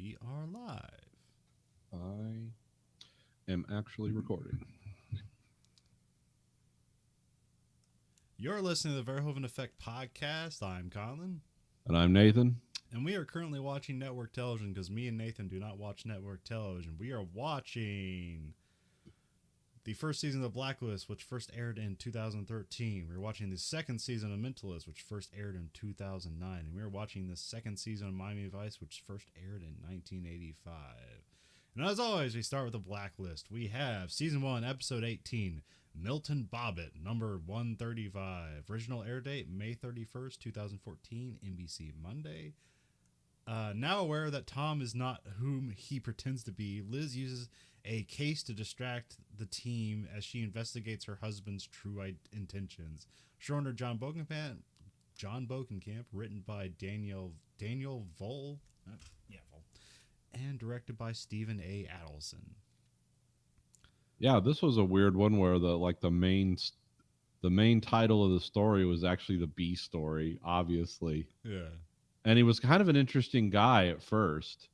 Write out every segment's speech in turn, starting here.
We are live. I am actually recording. You're listening to the Verhoeven Effect podcast. I'm Colin. And I'm Nathan. And we are currently watching network television because me and Nathan do not watch network television. We are watching the first season of Blacklist, which first aired in 2013. We're watching the second season of Mentalist, which first aired in 2009. And we're watching the second season of Miami Vice, which first aired in 1985. And as always, we start with the Blacklist. We have Season 1, Episode 18, Milton Bobbitt, number 135. Original air date, May 31st, 2014, NBC Monday. Now aware that Tom is not whom he pretends to be, Liz uses a case to distract the team as she investigates her husband's true intentions. Showrunner John Bokenkamp, written by Daniel Vole, Vole, and directed by Stephen A. Adelson. Yeah, this was a weird one where the main title of the story was actually the B story, obviously. Yeah. And he was kind of an interesting guy at first.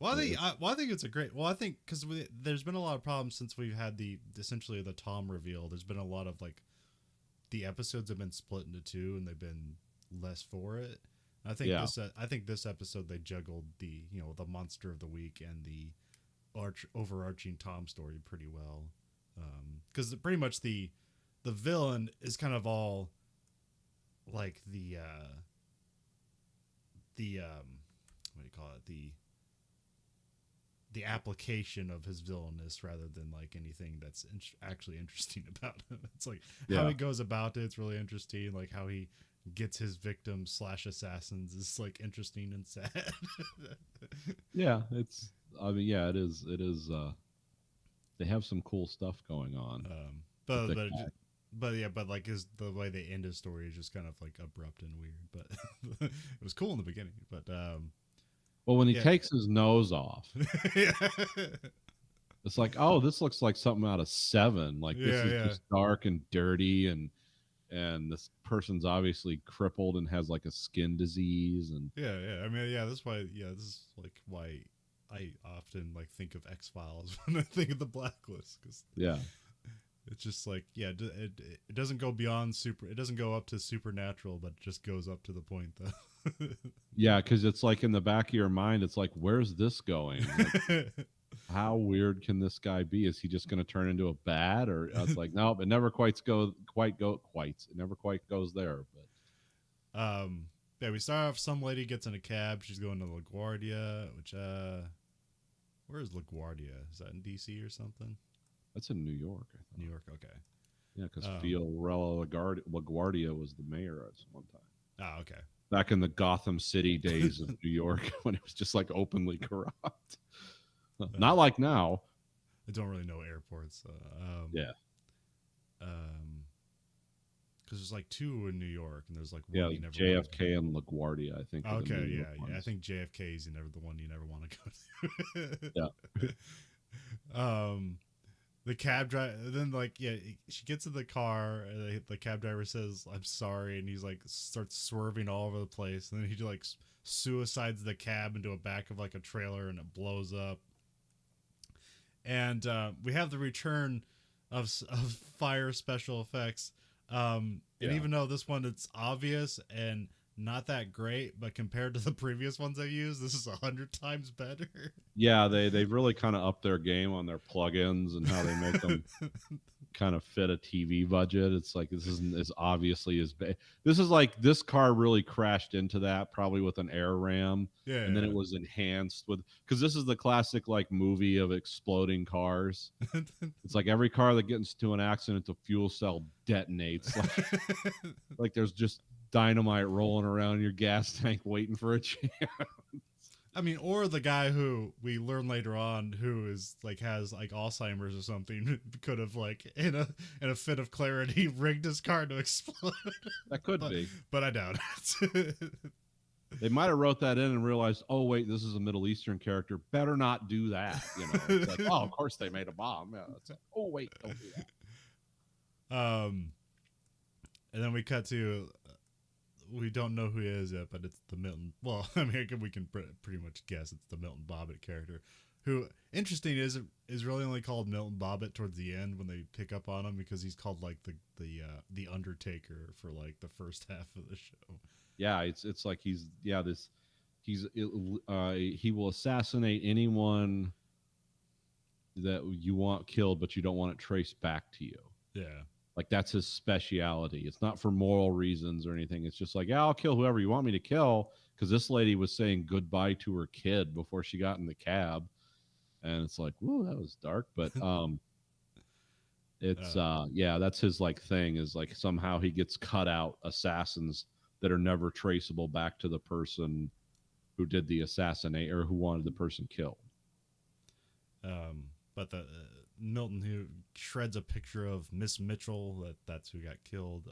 Well, I think it's a great. Well, I think because there's been a lot of problems since we've had essentially the Tom reveal. There's been a lot of the episodes have been split into two, and they've been less for it. I think this episode they juggled the monster of the week and the overarching Tom story pretty well, because pretty much the villain is kind of all like the what do you call it, the application of his villainous rather than anything that's actually interesting about him. It's how he goes about it. It's really interesting. Like how he gets his victims / assassins is interesting and sad. It is. They have some cool stuff going on. But the way they end his story is just kind of abrupt and weird. But it was cool in the beginning. But well, when he takes his nose off, it's like, oh, this looks like something out of Seven. This is just dark and dirty, and this person's obviously crippled and has a skin disease. And I mean, this is why. This is why I often think of X-Files when I think of the Blacklist, because it's just it doesn't go beyond it doesn't go up to supernatural, but it just goes up to the point though. Yeah, because it's in the back of your mind, it's where's this going? How weird can this guy be? Is he just going to turn into a bat? Or it's no, it never quite goes there. But we start off. Some lady gets in a cab. She's going to LaGuardia, which where is LaGuardia? Is that in DC or something? That's in New York, I think. New York, okay. Yeah, because Fiorello LaGuardia was the mayor at one time. Oh, okay. Back in the Gotham City days of New York, when it was just openly corrupt. Not like now. I don't really know airports. Because there's two in New York, and there's one you never JFK and LaGuardia, I think. Okay, I think JFK is the one you never want to go to. Yeah. The cab driver, then she gets in the car, and the cab driver says, "I'm sorry," and he's starts swerving all over the place, and then he suicides the cab into a back of a trailer, and it blows up. And we have the return of fire special effects, and even though this one it's obvious and not that great, but compared to the previous ones I've used, this is 100 times better. Yeah, they've really kind of upped their game on their plugins and how they make them kind of fit a TV budget. It's this isn't as obviously as bad. This is this car really crashed into that, probably with an air ram, and then it was enhanced with, because this is the classic movie of exploding cars. It's every car that gets into an accident, the fuel cell detonates. There's just dynamite rolling around your gas tank waiting for a chance. I mean, or the guy who we learn later on who is has Alzheimer's or something could have in a fit of clarity rigged his car to explode. That could be, but I doubt it. They might have wrote that in and realized, oh wait, this is a Middle Eastern character. Better not do that. It's oh, of course they made a bomb. Yeah, oh wait, don't do that. And then we cut to we don't know who he is yet, but it's the Milton. Well, I mean, we can pretty much guess it's the Milton Bobbitt character, who, interesting, is really only called Milton Bobbitt towards the end when they pick up on him, because he's called like the Undertaker for like the first half of the show. Yeah, it's like he will assassinate anyone that you want killed, but you don't want it traced back to you. Yeah. Like, that's his speciality. It's not for moral reasons or anything. It's just like, yeah, I'll kill whoever you want me to kill, because this lady was saying goodbye to her kid before she got in the cab. And it's like, whoa, that was dark. But it's yeah, that's his like thing, is like somehow he gets cut out assassins that are never traceable back to the person who did the assassinate or who wanted the person killed. But the Milton, who shreds a picture of Miss Mitchell, that's who got killed.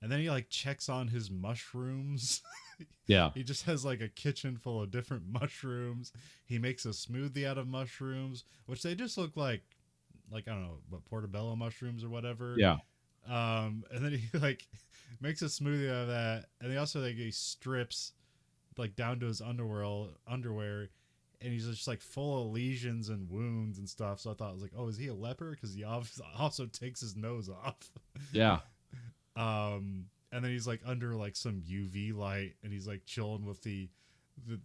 And then he like checks on his mushrooms. Yeah. He just has like a kitchen full of different mushrooms. He makes a smoothie out of mushrooms, which they just look like I don't know, what, portobello mushrooms or whatever. Yeah. And then he like makes a smoothie out of that, and he also like he strips like down to his underwear, and he's just like full of lesions and wounds and stuff. So I thought, I was like, oh, is he a leper? Because he also takes his nose off. Yeah. And then he's like under like some UV light, and he's like chilling with the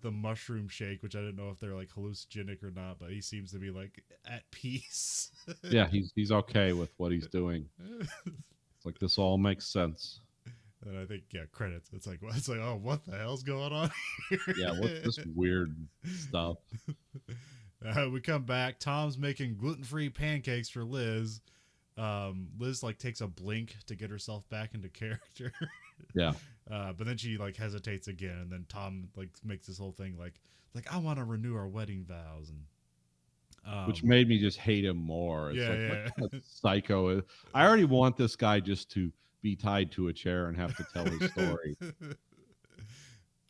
mushroom shake, which I didn't know if they're like hallucinogenic or not, but he seems to be like at peace. Yeah, he's okay with what he's doing. It's like, this all makes sense. And I think, yeah, credits. It's like, oh, what the hell's going on here? Yeah, what's this weird stuff? We come back. Tom's making gluten-free pancakes for Liz. Liz like takes a blink to get herself back into character. Yeah. But then she like hesitates again, and then Tom like makes this whole thing like I want to renew our wedding vows, and which made me just hate him more. It's yeah. Psycho. I already want this guy just to be tied to a chair and have to tell his story.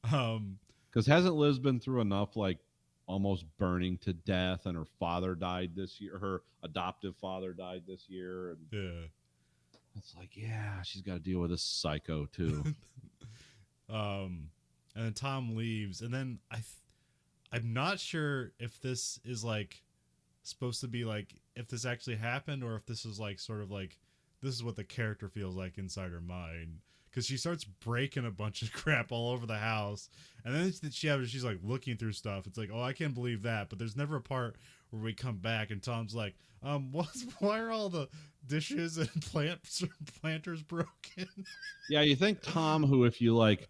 Because hasn't Liz been through enough, like almost burning to death, and her father died this year, her adoptive father died this year, and yeah, it's like, yeah, she's got to deal with this psycho too. And then Tom leaves, and then I'm not sure if this is like supposed to be like if this actually happened, or if this is like sort of like this is what the character feels like inside her mind, because she starts breaking a bunch of crap all over the house, and then she's like looking through stuff. It's like, oh, I can't believe that, but there's never a part where we come back and Tom's like, why are all the dishes and planters broken? Yeah, you think Tom, who if you like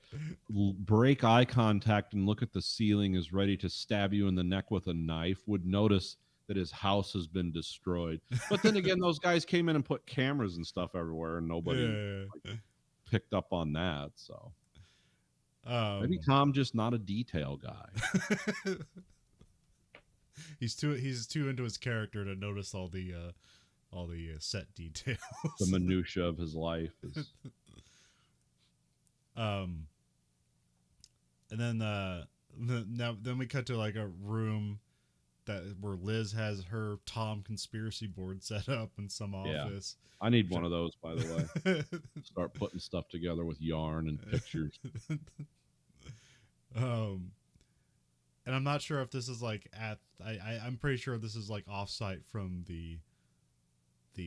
break eye contact and look at the ceiling is ready to stab you in the neck with a knife, would notice that his house has been destroyed. But then again, those guys came in and put cameras and stuff everywhere, and nobody like, picked up on that. So maybe Tom just not a detail guy. He's too into his character to notice all the set details, the minutia of his life is... and then then we cut to like a room where Liz has her Tom conspiracy board set up in some office. I need one of those, by the way. Start putting stuff together with yarn and pictures. And I'm not sure if this is like I'm pretty sure this is like offsite from the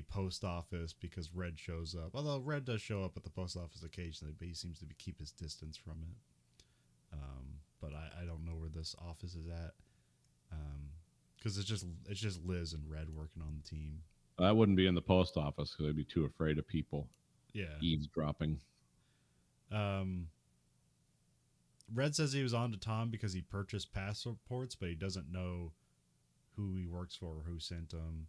post office, because Red shows up. Although Red does show up at the post office occasionally, but he seems to keep his distance from it. But I don't know where this office is at. Because it's just Liz and Red working on the team. That wouldn't be in the post office because they'd be too afraid of people eavesdropping. Red says he was on to Tom because he purchased passports, but he doesn't know who he works for or who sent him.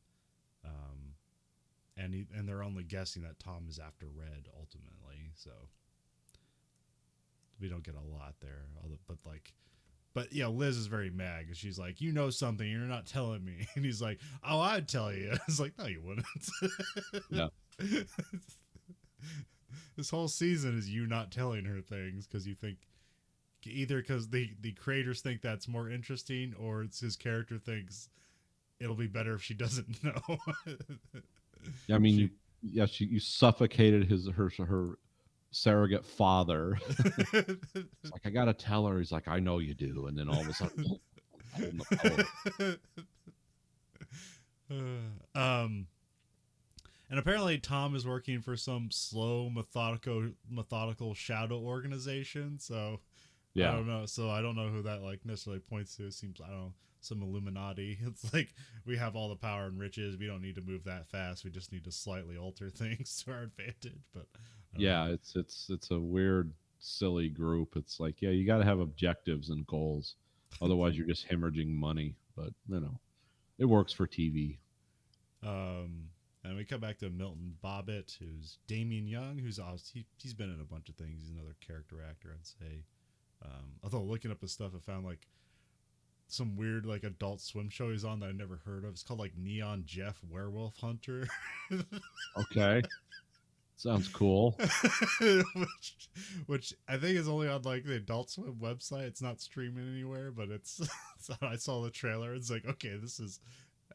And they're only guessing that Tom is after Red ultimately. So we don't get a lot there. But yeah, Liz is very mad because she's like, you know something, you're not telling me. And he's like, oh, I'd tell you. It's like, no, you wouldn't. Yeah. This whole season is you not telling her things because you think either because the creators think that's more interesting, or it's his character thinks it'll be better if she doesn't know. Yeah, I mean, you suffocated her surrogate father. It's like, I gotta tell her. He's like, I know you do. And then all of a sudden, holding the pillow. And apparently Tom is working for some slow, methodical shadow organization. So Yeah. I don't know. So I don't know who that like necessarily points to. It seems, I don't know, some Illuminati. It's like, we have all the power and riches. We don't need to move that fast. We just need to slightly alter things to our advantage. But Yeah, it's a weird, silly group. It's like, yeah, you got to have objectives and goals. Otherwise, you're just hemorrhaging money. But, it works for TV. And we come back to Milton Bobbitt, who's Damien Young, who's he's been in a bunch of things. He's another character actor, I'd say. Although looking up his stuff, I found like some weird like Adult Swim show he's on that I never heard of. It's called like Neon Jeff Werewolf Hunter. Okay. Sounds cool. which I think is only on like the Adult Swim website. It's not streaming anywhere, but it's so I saw the trailer. It's like, okay, this is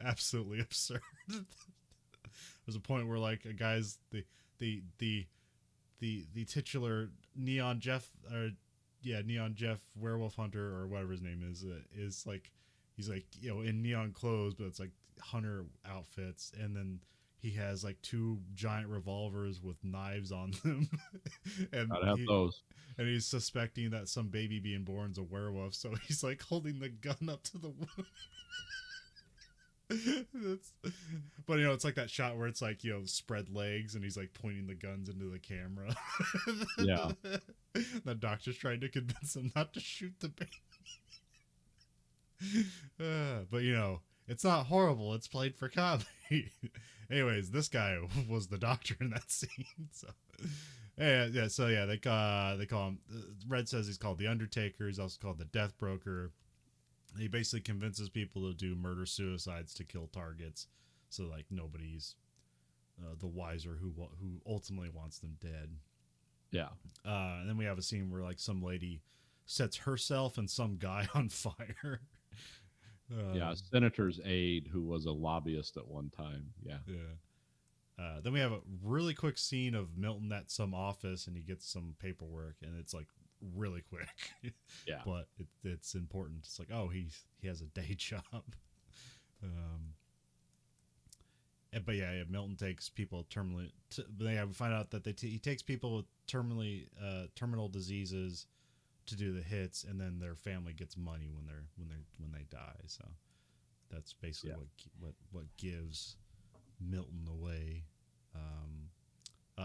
absolutely absurd. There's a point where like a guy's the titular Neon Jeff Neon Jeff Werewolf Hunter or whatever his name is like, he's like, in neon clothes, but it's like hunter outfits, and then he has like two giant revolvers with knives on them. And Gotta have those. And he's suspecting that some baby being born is a werewolf, so he's like holding the gun up to the but it's like that shot where it's like, spread legs and he's like pointing the guns into the camera. Yeah. The doctor's trying to convince him not to shoot the baby. But it's not horrible. It's played for comedy. Anyways, this guy was the doctor in that scene. So they call him. Red says he's called the Undertaker. He's also called the Death Broker. He basically convinces people to do murder suicides to kill targets, so like nobody's the wiser who ultimately wants them dead. Yeah. And then we have a scene where like some lady sets herself and some guy on fire. Yeah, a senator's aide who was a lobbyist at one time. Yeah. Yeah. Then we have a really quick scene of Milton at some office, and he gets some paperwork, and it's like really quick. Yeah. But it's important. It's like, oh, he has a day job. But yeah, Milton takes people terminally. We find out that he takes people with terminal diseases to do the hits, and then their family gets money when they die. So that's basically what gives Milton away.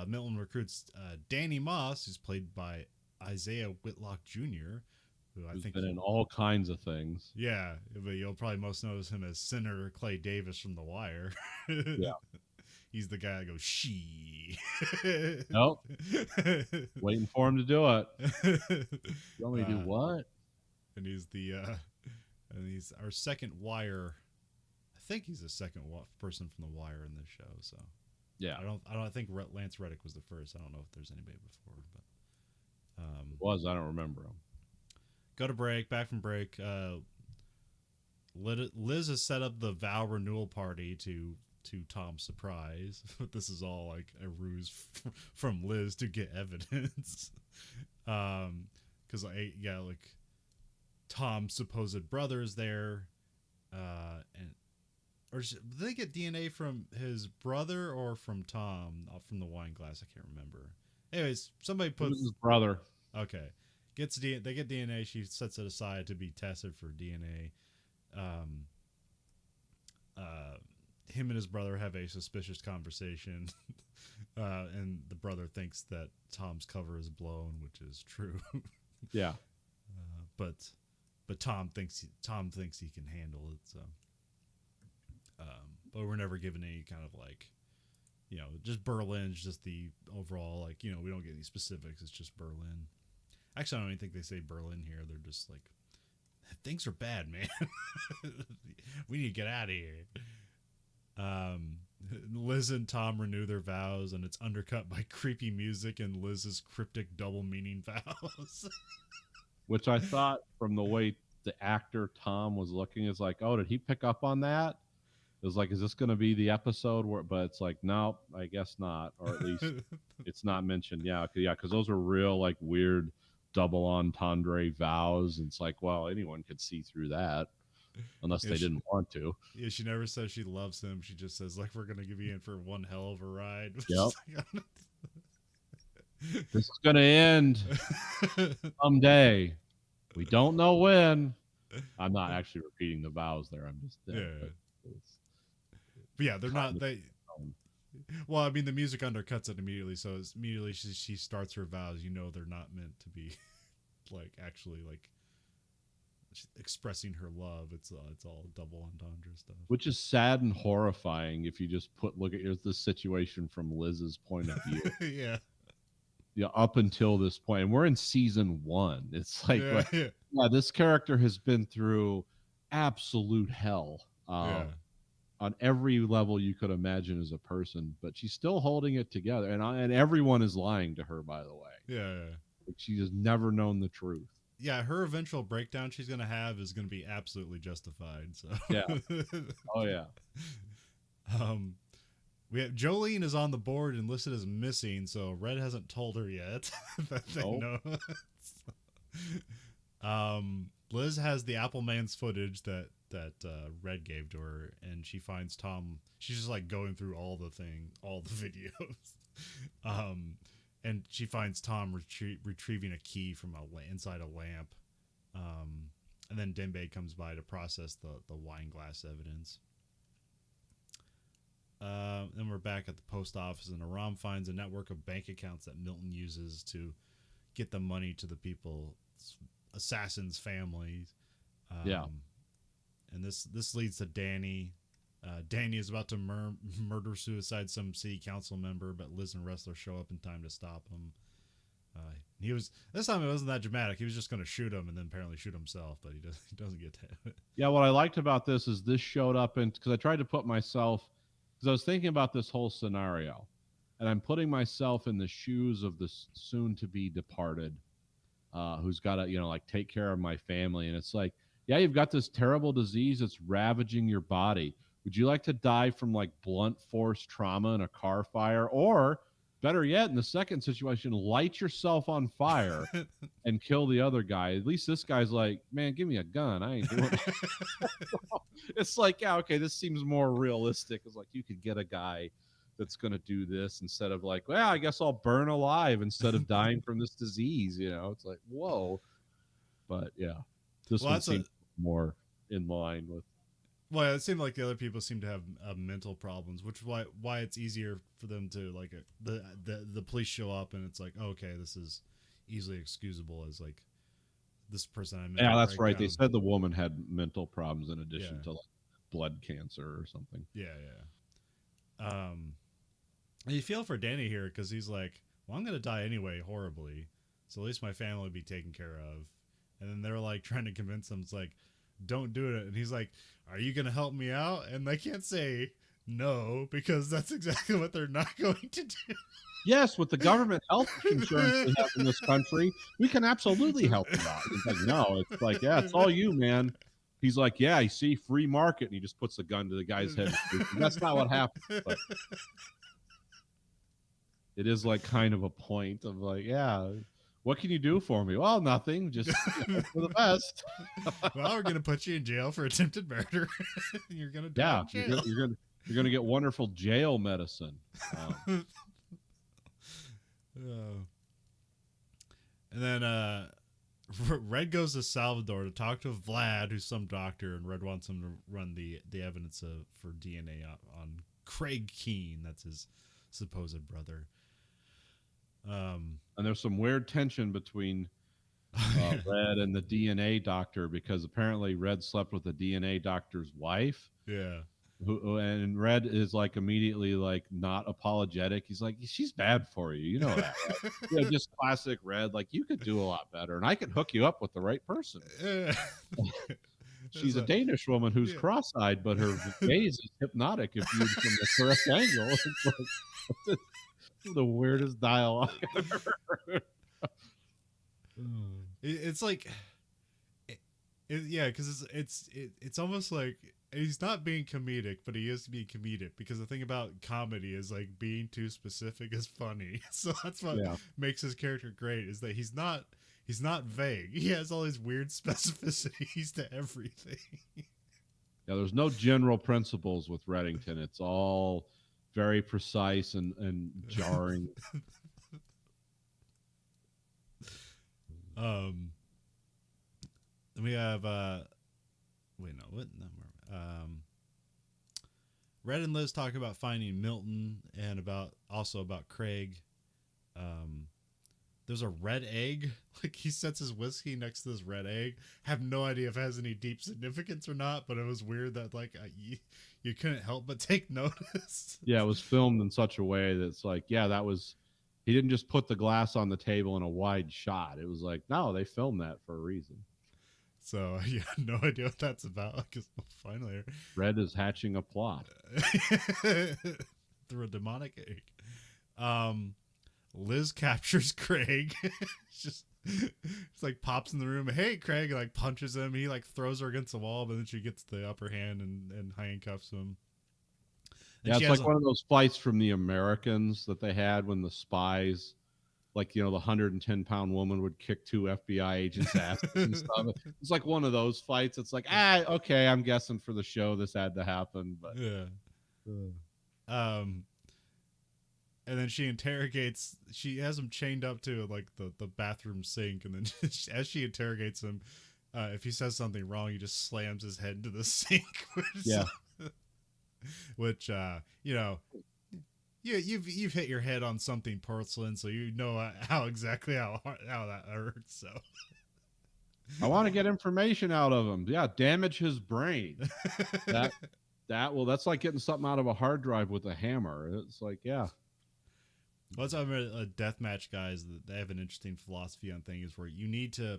Milton recruits Danny Moss, who's played by Isaiah Whitlock Jr., who I think been in all kinds of things. Yeah, but you'll probably most notice him as Senator Clay Davis from The Wire. Yeah. He's the guy that goes, she. Nope. Waiting for him to do it. You want me to do what? And he's he's our second Wire. I think he's the second person from The Wire in this show. So yeah, I think Lance Reddick was the first. I don't know if there's anybody before, but I don't remember him. Go to break. Back from break. Liz has set up the vow renewal party to Tom's surprise. This is all like a ruse from Liz to get evidence. Because like Tom's supposed brother is there, or did they get DNA from his brother or from Tom from the wine glass? I can't remember. Anyways, somebody puts his brother. Okay, they get DNA. She sets it aside to be tested for DNA. Him and his brother have a suspicious conversation, and the brother thinks that Tom's cover is blown, which is true. Yeah, but Tom thinks he can handle it. So, but we're never given any kind of like, just Berlin's just the overall like, we don't get any specifics. It's just Berlin. Actually, I don't even think they say Berlin here. They're just like, things are bad, man. We need to get out of here. Liz and Tom renew their vows, and it's undercut by creepy music and Liz's cryptic double meaning vows. Which I thought from the way the actor Tom was looking is like, oh, did he pick up on that? It was like, is this going to be the episode where? But it's like, no, I guess not, or at least it's not mentioned. Yeah, because those are real like weird double entendre vows. And it's like, well, anyone could see through that unless they didn't want to. Yeah, she never says she loves him. She just says like, we're gonna give you in for one hell of a ride. Yep. This is going to end someday. We don't know when. I'm not actually repeating the vows there. I'm just But yeah, they're not. Well, I mean, the music undercuts it immediately. So it's immediately she starts her vows. You know, they're not meant to be like actually like expressing her love. It's all double entendre stuff, which is sad and horrifying if you just look at this situation from Liz's point of view. Yeah. Yeah, up until this point, and we're in season 1. It's like, this character has been through absolute hell on every level you could imagine as a person, but she's still holding it together, and everyone is lying to her, by the way. Yeah. Like, she has never known the truth. Yeah, her eventual breakdown she's gonna have is gonna be absolutely justified. So yeah, oh yeah. We have Jolene is on the board and listed as missing, so Red hasn't told her yet that they know. Liz has the Appleman's footage that Red gave to her, and she finds Tom. She's just like going through all the videos, and she finds Tom retrieving a key from inside a lamp, and then Dembe comes by to process the wine glass evidence. Then we're back at the post office, and Aram finds a network of bank accounts that Milton uses to get the money to the people, assassins' families. And this leads to Danny. Danny is about to murder-suicide some city council member, but Liz and Wrestler show up in time to stop him. This time it wasn't that dramatic. He was just going to shoot him and then apparently shoot himself, but he doesn't get to. Yeah, what I liked about this is this showed up, because I tried to put myself. Because I was thinking about this whole scenario, and I'm putting myself in the shoes of the soon-to-be departed, who's got to, like, take care of my family. And it's like, yeah, you've got this terrible disease that's ravaging your body. Would you like to die from, like, blunt force trauma in a car fire? Or, better yet, in the second situation, light yourself on fire and kill the other guy. At least this guy's like, man, give me a gun. I ain't doing it. It's like, yeah, okay, this seems more realistic. It's like you could get a guy that's going to do this instead of like, well, I guess I'll burn alive instead of dying from this disease. It's like, whoa. But yeah, this one seems more in line with. Well, it seemed like the other people seem to have mental problems, which is why it's easier for them to like the police show up and it's like, oh, okay, this is easily excusable as like this person I met. Yeah, that's right. They said the woman had mental problems in addition to like blood cancer or something. Yeah. And you feel for Danny here because he's like, well, I'm gonna die anyway, horribly, so at least my family will be taken care of. And then they're like trying to convince him, it's like, don't do it. And he's like, are you going to help me out? And they can't say no, because that's exactly what they're not going to do. Yes, with the government health insurance we have in this country, we can absolutely help you out. He's like, no, it's like, yeah, it's all you, man. He's like, yeah, you see, free market. And he just puts the gun to the guy's head. That's not what happened. But it is like kind of a point of like, yeah, what can you do for me? Well, nothing. Just for the best. Well, we're gonna put you in jail for attempted murder. You're gonna die in jail. You're gonna get wonderful jail medicine. And then Red goes to Salvador to talk to Vlad, who's some doctor, and Red wants him to run the evidence for DNA on Craig Keene. That's his supposed brother. And there's some weird tension between Red and the DNA doctor, because apparently Red slept with the DNA doctor's wife. Yeah. And Red is like immediately like not apologetic. He's like, she's bad for you. You know that, right? Yeah, just classic Red. Like, you could do a lot better, and I could hook you up with the right person. She's a Danish woman who's cross-eyed, but her gaze is hypnotic if viewed from the correct angle. It's like, the weirdest dialogue I've ever heard. It's like, yeah, because it's almost like he's not being comedic, but he is being comedic because the thing about comedy is like being too specific is funny. So that's what makes his character great is that he's not vague. He has all these weird specificities to everything. Yeah, there's no general principles with Reddington. It's all very precise and jarring. We have wait, no, what number? Red and Liz talk about finding Milton and about Craig. There's a red egg. Like he sets his whiskey next to this red egg. Have no idea if it has any deep significance or not, but it was weird that like you couldn't help but take notice. Yeah, it was filmed in such a way that it's like, yeah, that was. He didn't just put the glass on the table in a wide shot. It was like, no, they filmed that for a reason. So yeah, no idea what that's about. Because finally, Red is hatching a plot through a demonic egg. Liz captures Craig. It's like pops in the room. Hey, Craig, like punches him. He like throws her against the wall, but then she gets the upper hand and handcuffs him. And yeah, it's like one of those fights from the Americans that they had when the spies, like, you know, the 110-pound woman would kick two FBI agents' asses and stuff. It's like one of those fights. It's like, okay, I'm guessing for the show this had to happen, but yeah. And then she has him chained up to like the bathroom sink, and then as she interrogates him, if he says something wrong, he just slams his head into the sink. Which you know, you've hit your head on something porcelain, so you know how that hurts. So I want to get information out of him. Yeah, damage his brain. That's like getting something out of a hard drive with a hammer. It's like, yeah. Well, that's a deathmatch guys. They have an interesting philosophy on things where you need to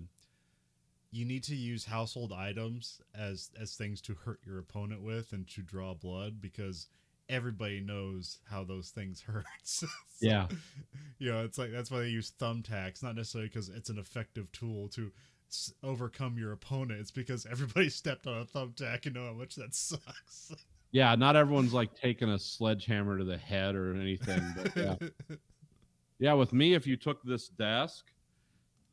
use household items as things to hurt your opponent with and to draw blood because everybody knows how those things hurt. So, yeah. You know, it's like that's why they use thumbtacks, not necessarily because it's an effective tool to overcome your opponent. It's because everybody stepped on a thumbtack and know how much that sucks. Yeah, not everyone's like taking a sledgehammer to the head or anything. But yeah. Yeah, with me, if you took this desk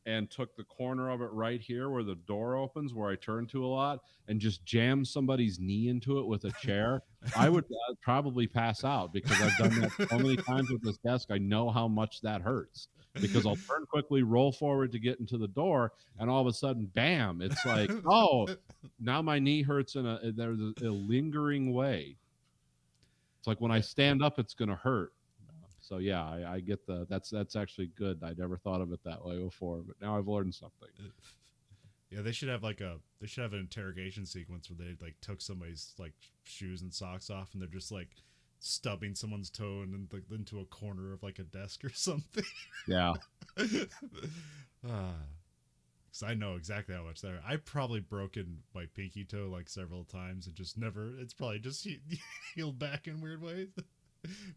and took the corner of it right here where the door opens, where I turn to a lot, and just jam somebody's knee into it with a chair, I would probably pass out because I've done that so many times with this desk. I know how much that hurts because I'll turn quickly, roll forward to get into the door, and all of a sudden, bam, it's like, oh, now my knee hurts there's a lingering way. It's like when I stand up, it's going to hurt. So yeah, I get that's actually good. I never thought of it that way before, but now I've learned something. Yeah, they should have an interrogation sequence where they like took somebody's like shoes and socks off, and they're just like stubbing someone's toe and then into a corner of like a desk or something. Yeah. Because I know exactly how much that hurt. I've probably broken my pinky toe like several times and just never. It's probably just healed back in weird ways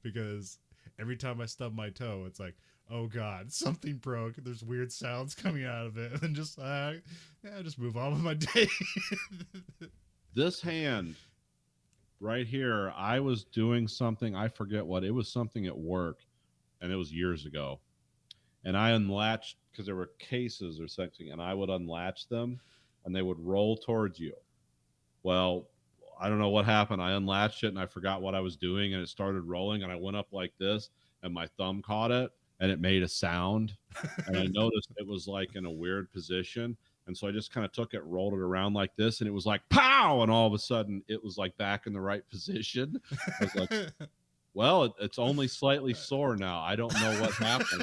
because every time I stub my toe, it's like, oh God, something broke. There's weird sounds coming out of it. And just, just move on with my day. This hand right here, I was doing something. I forget what. It was something at work, and it was years ago. And I unlatched, because there were cases or something, and I would unlatch them, and they would roll towards you. Well, I don't know what happened. I unlatched it and I forgot what I was doing, and it started rolling, and I went up like this, and my thumb caught it, and it made a sound, and I noticed it was like in a weird position, and so I just kind of took it, rolled it around like this, and it was like pow, and all of a sudden it was like back in the right position. I was like, well, it's only slightly sore now. I don't know what happened.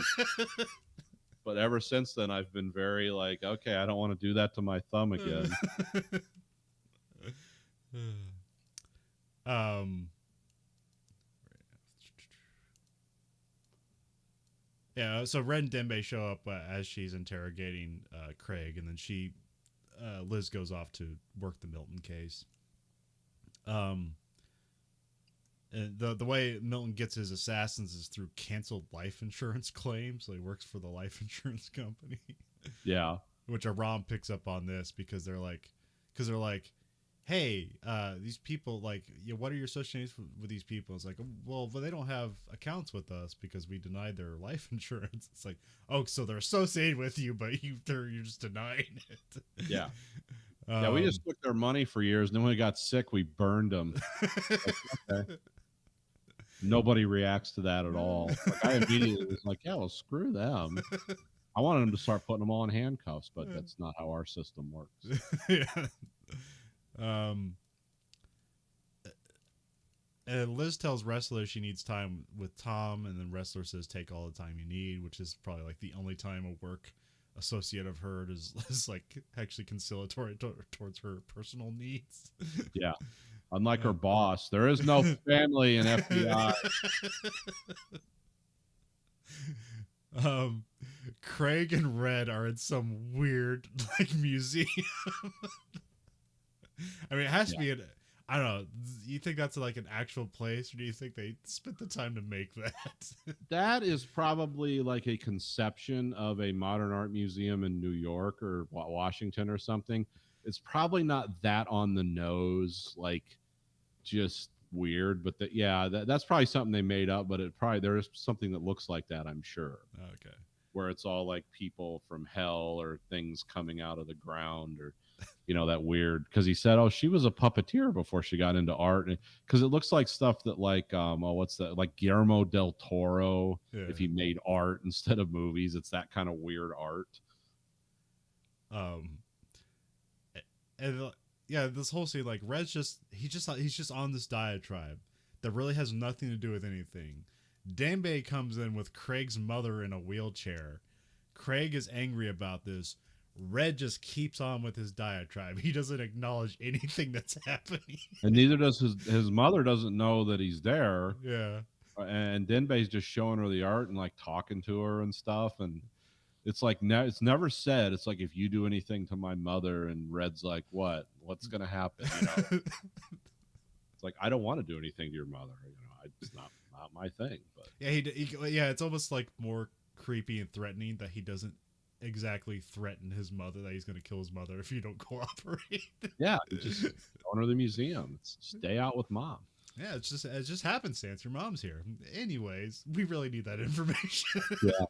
But ever since then, I've been very like, okay, I don't want to do that to my thumb again. Yeah, so Red and Dembe show up as she's interrogating Craig, and then Liz goes off to work the Milton case. And the way Milton gets his assassins is through canceled life insurance claims. So he works for the life insurance company. Yeah. Which Aram picks up on this because they're like, hey, these people, like, what are your associations with these people? It's like, well, but they don't have accounts with us because we denied their life insurance. It's like, oh, so they're associated with you, but you're just denying it. Yeah. Yeah, we just took their money for years, and then when we got sick, we burned them. Like, okay. Nobody reacts to that at all. Like, I immediately was like, yeah, well, screw them. I wanted them to start putting them all in handcuffs, but that's not how our system works. Yeah. And Liz tells Wrestler she needs time with Tom, and then Wrestler says, take all the time you need, which is probably like the only time a work associate of her is like actually conciliatory towards her personal needs. Yeah. Unlike her boss, there is no family in FBI. Craig and Red are in some weird like museum. I mean, it has to be an, I don't know. You think that's like an actual place, or do you think they spent the time to make that? That is probably like a conception of a modern art museum in New York or Washington or something. It's probably not that on the nose, like just weird, but that's probably something they made up, but there is something that looks like that, I'm sure. Okay. Where it's all like people from hell or things coming out of the ground, or that weird, because he said, oh, she was a puppeteer before she got into art, because it looks like stuff that like what's that, like Guillermo del Toro, if he made art instead of movies. It's that kind of weird art. And yeah, this whole scene, like, Red's he's just on this diatribe that really has nothing to do with anything. Danbei comes in with Craig's mother in a wheelchair. Craig is angry about this. Red just keeps on with his diatribe. He doesn't acknowledge anything that's happening. And neither does his mother doesn't know that he's there. Yeah. And Denbei's just showing her the art and like talking to her and stuff. And it's like, it's never said. It's like, if you do anything to my mother, and Red's like, what's going to happen? It's like, I don't want to do anything to your mother. It's not my thing. But yeah, it's almost like more creepy and threatening that he doesn't exactly threaten his mother that he's going to kill his mother if you don't cooperate. Yeah, just go to the museum. Stay out with mom. Yeah, it's just happenstance. Your mom's here. Anyways, we really need that information. Yeah.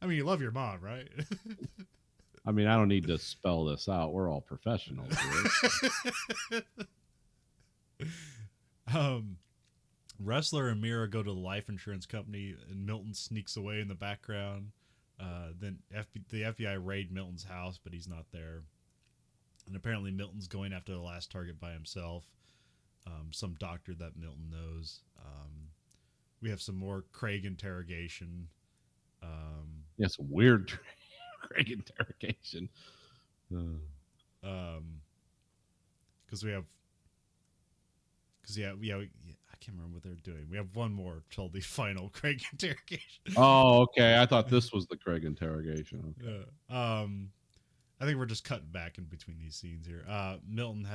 I mean, you love your mom, right? I mean, I don't need to spell this out. We're all professionals here. Wrestler and Mira go to the life insurance company, and Milton sneaks away in the background. Then the FBI raid Milton's house, but he's not there. And apparently Milton's going after the last target by himself. Some doctor that Milton knows. We have some more Craig interrogation. Some weird Craig interrogation. I can't remember what they're doing. We have one more till the final Craig interrogation. Oh, okay. I thought this was the Craig interrogation. Okay. I think we're just cutting back in between these scenes here. Milton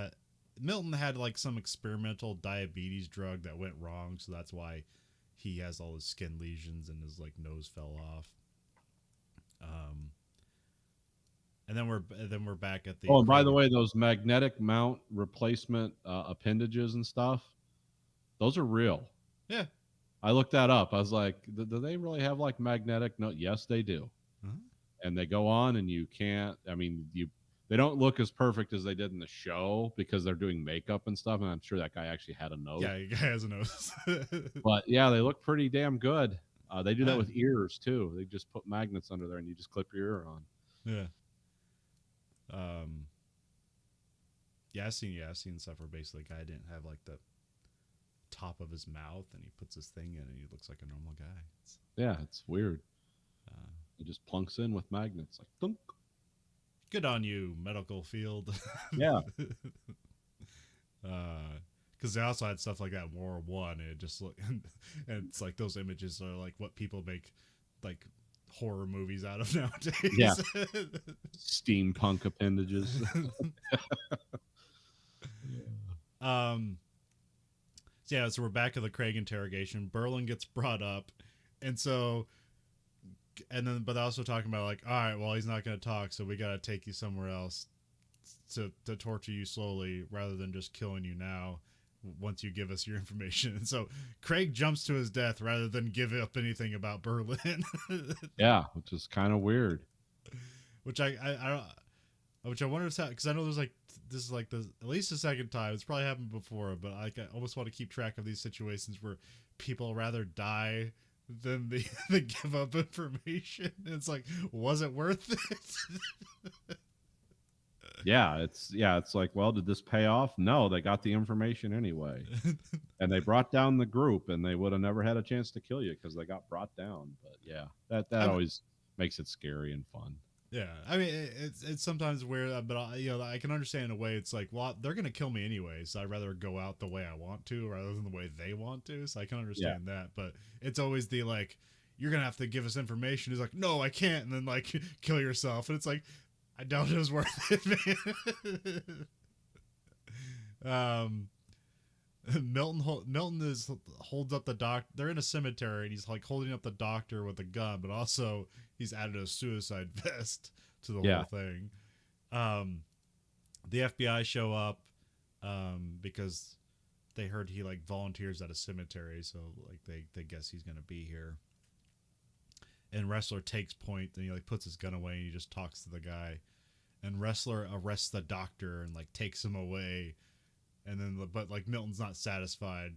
had like some experimental diabetes drug that went wrong, so that's why he has all his skin lesions and his like nose fell off. And then we're back at the. Oh, and by the way, those magnetic mount replacement appendages and stuff, those are real. Yeah. I looked that up. I was like, do they really have like magnetic? No, yes, they do. Uh-huh. And they go on, and you can't. I mean, they don't look as perfect as they did in the show because they're doing makeup and stuff. And I'm sure that guy actually had a nose. Yeah, the guy has a nose. But yeah, they look pretty damn good. They do that with ears too. They just put magnets under there, and you just clip your ear on. Yeah. I've seen stuff where basically the guy didn't have like the top of his mouth, and he puts his thing in, and he looks like a normal guy. It's weird. It just plunks in with magnets, like thunk. Good on you, medical field. Yeah. Because they also had stuff like that in War One, and it just look, and it's like those images are like what people make like horror movies out of nowadays. Yeah. Steampunk appendages. So we're back at the Craig interrogation. Berlin gets brought up, but also talking about like, all right, well, he's not going to talk, so we got to take you somewhere else. to torture you slowly rather than just killing you now once you give us your information. And so Craig jumps to his death rather than give up anything about Berlin. Yeah, which is kind of weird. Which which I wonder if because I know there's like this is like the at least the second time it's probably happened before, but I almost want to keep track of these situations where people rather die than they give up information. And it's like, was it worth it? Yeah, it's like, well, did this pay off? No, they got the information anyway, and they brought down the group, and they would have never had a chance to kill you because they got brought down. But yeah, that always makes it scary and fun. Yeah, I mean, it's sometimes weird, but I can understand in a way. It's like, well, they're gonna kill me anyway, so I'd rather go out the way I want to rather than the way they want to. So I can understand that, but it's always the like, you're gonna have to give us information. He's like, no, I can't, and then like kill yourself, and it's like, I doubt it was worth it, man. Milton holds up the doctor. They're in a cemetery, and he's like holding up the doctor with a gun, but also he's added a suicide vest to the whole thing. The FBI show up because they heard he like volunteers at a cemetery, so like they guess he's gonna be here. And Wrestler takes point, and he like puts his gun away, and he just talks to the guy. And Wrestler arrests the doctor and like takes him away. And then, but like Milton's not satisfied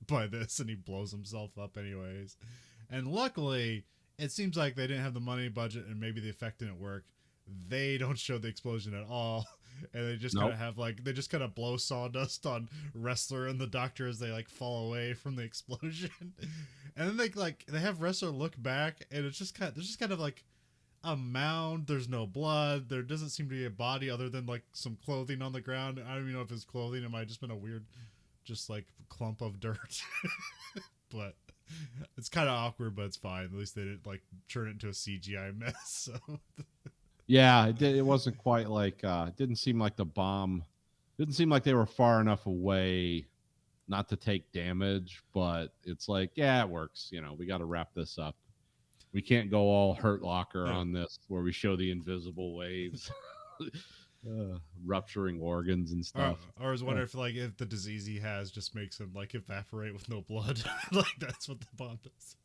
by this, and he blows himself up anyways. And luckily, it seems like they didn't have the money budget, and maybe the effect didn't work. They don't show the explosion at all, and they just kind of have like they just kind of blow sawdust on Wrestler and the doctor as they like fall away from the explosion. And then they have Wrestler look back, and it's just there's just kind of like a mound. There's no blood. There doesn't seem to be a body other than like some clothing on the ground. I don't even know if it's clothing. It might have just been a weird, just like clump of dirt. But it's kind of awkward, but it's fine. At least they didn't like turn it into a CGI mess. So yeah, it wasn't quite like it didn't seem like the bomb didn't seem like they were far enough away not to take damage, but it's like, yeah, it works. You know, we got to wrap this up. We can't go all Hurt Locker on this, where we show the invisible waves rupturing organs and stuff. Or I was wondering if the disease he has just makes him like evaporate with no blood. Like that's what the bomb does.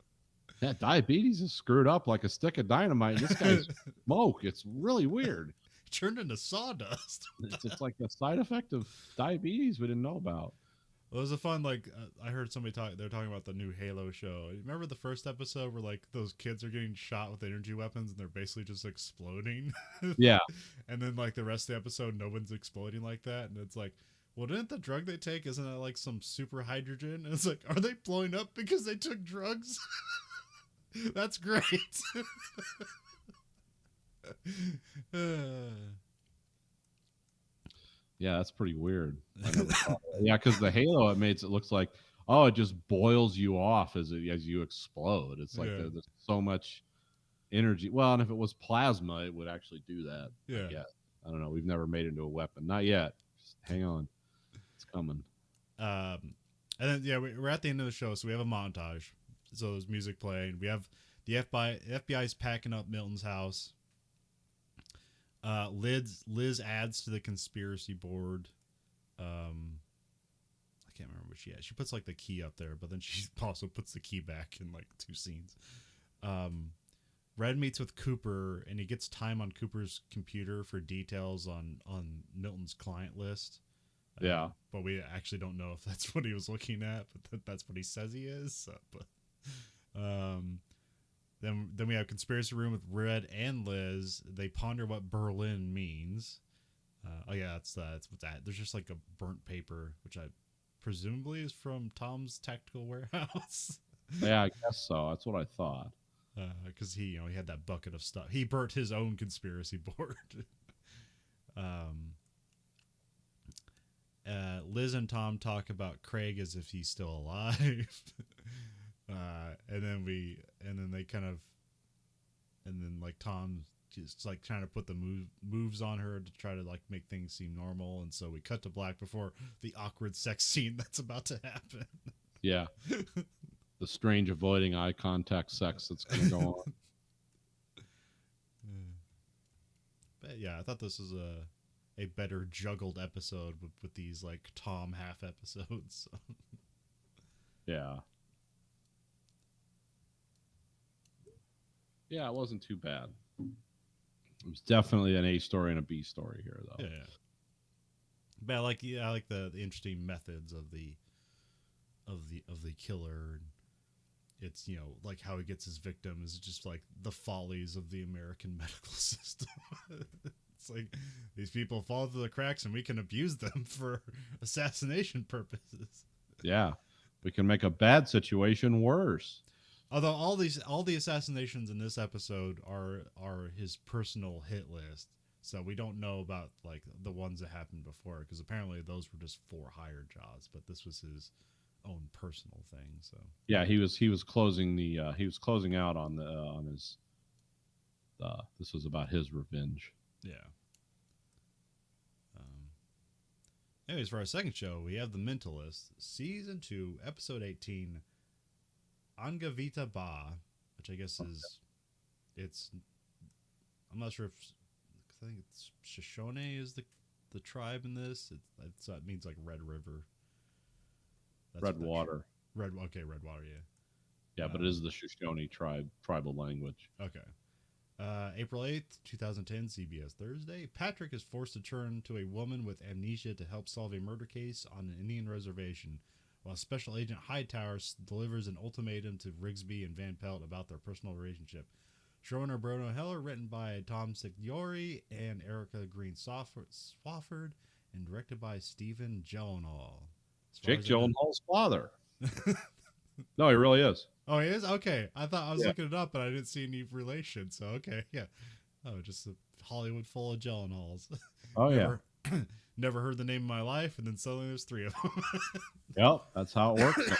Yeah, diabetes is screwed up like a stick of dynamite. This guy's smoke. It's really weird. He turned into sawdust. It's like a side effect of diabetes we didn't know about. It was a fun, I heard somebody they're talking about the new Halo show. Remember the first episode where, like, those kids are getting shot with energy weapons and they're basically just exploding? Yeah. And then, like, the rest of the episode, no one's exploding like that. And it's like, well, didn't the drug they take, isn't that, like, some super hydrogen? And it's like, are they blowing up because they took drugs? That's great. Yeah, that's pretty weird. Yeah, because the Halo, it looks like, oh, it just boils you off as you explode. It's like there's so much energy. Well, and if it was plasma, it would actually do that. Yeah. I don't know. We've never made it into a weapon. Not yet. Just hang on. It's coming. And then, we're at the end of the show, so we have a montage. So there's music playing. We have the FBI's packing up Milton's house. Liz adds to the conspiracy board. I can't remember what she has. She puts like the key up there, but then she also puts the key back in like 2 scenes. Red meets with Cooper, and he gets time on Cooper's computer for details on Milton's client list. Yeah, but we actually don't know if that's what he was looking at, but that's what he says he is. So, Then we have Conspiracy Room with Red and Liz. They ponder what Berlin means. That's what's that. There's just like a burnt paper, which I presumably is from Tom's Tactical Warehouse. Yeah, I guess so. That's what I thought. Because he had that bucket of stuff. He burnt his own conspiracy board. Liz and Tom talk about Craig as if he's still alive. And then Tom just like trying to put the moves on her to try to like make things seem normal, and so we cut to black before the awkward sex scene that's about to happen. Yeah, the strange avoiding eye contact sex that's going to go on. But yeah, I thought this was a better juggled episode with these like Tom half episodes. Yeah. Yeah, it wasn't too bad. It was definitely an A story and a B story here, though. Yeah. But I like the interesting methods of the killer. It's, you know, like how he gets his victim is just like the follies of the American medical system. It's like these people fall through the cracks and we can abuse them for assassination purposes. Yeah. We can make a bad situation worse. Although all the assassinations in this episode are his personal hit list. So we don't know about like the ones that happened before, because apparently those were just for hire jobs, but this was his own personal thing. So yeah, he was closing out on the on his this was about his revenge. yeah. Anyways, for our second show, we have The Mentalist, season 2, episode 18, Angavita Ba, which I guess is I'm not sure if I think it's Shoshone is the tribe in this. It means like Red River. Red Water. Red water, yeah. Yeah, but it is the Shoshone tribal language. Okay. April 8th, 2010, CBS Thursday. Patrick is forced to turn to a woman with amnesia to help solve a murder case on an Indian reservation, while Special Agent Hightower delivers an ultimatum to Rigsby and Van Pelt about their personal relationship. Showrunner Bruno Heller, written by Tom Signori and Erica Green Swafford, and directed by Stephen Gyllenhaal. Jake Gyllenhaal's father. No, he really is. Oh, he is? Okay. I thought I was looking it up, but I didn't see any relation. So, okay. Yeah. Oh, just a Hollywood full of Gyllenhaals. Oh, yeah. Never heard the name of my life, and then suddenly there's 3 of them. Yep, that's how it works.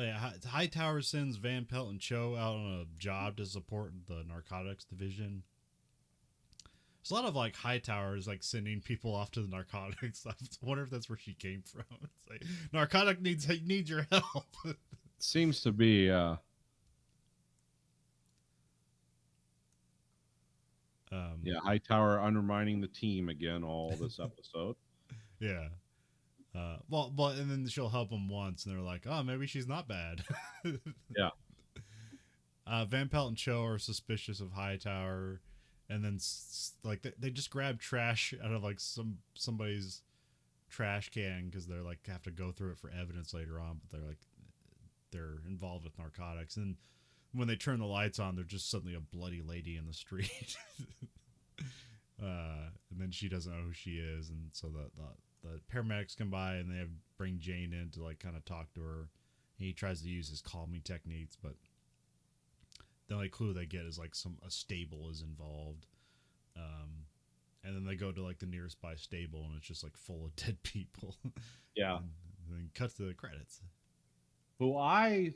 Oh, yeah, Hightower sends Van Pelt and Cho out on a job to support the narcotics division. There's a lot of like Hightowers like sending people off to the narcotics. I wonder if that's where she came from. It's like narcotic needs your help. Seems to be. Yeah, Hightower undermining the team again all this episode. Yeah. Well, and then she'll help them once, and they're like, "Oh, maybe she's not bad." Yeah. Van Pelt and Cho are suspicious of Hightower, and then like they just grab trash out of like somebody's trash can because they're like have to go through it for evidence later on. But they're involved with narcotics, and when they turn the lights on, they're just suddenly a bloody lady in the street. And then she doesn't know who she is, and so the paramedics come by and they bring Jane in to like kind of talk to her. He tries to use his calming techniques, but the only clue they get is like a stable is involved. And then they go to like the nearest by stable, and it's just like full of dead people. Yeah. And then cut to the credits. Who I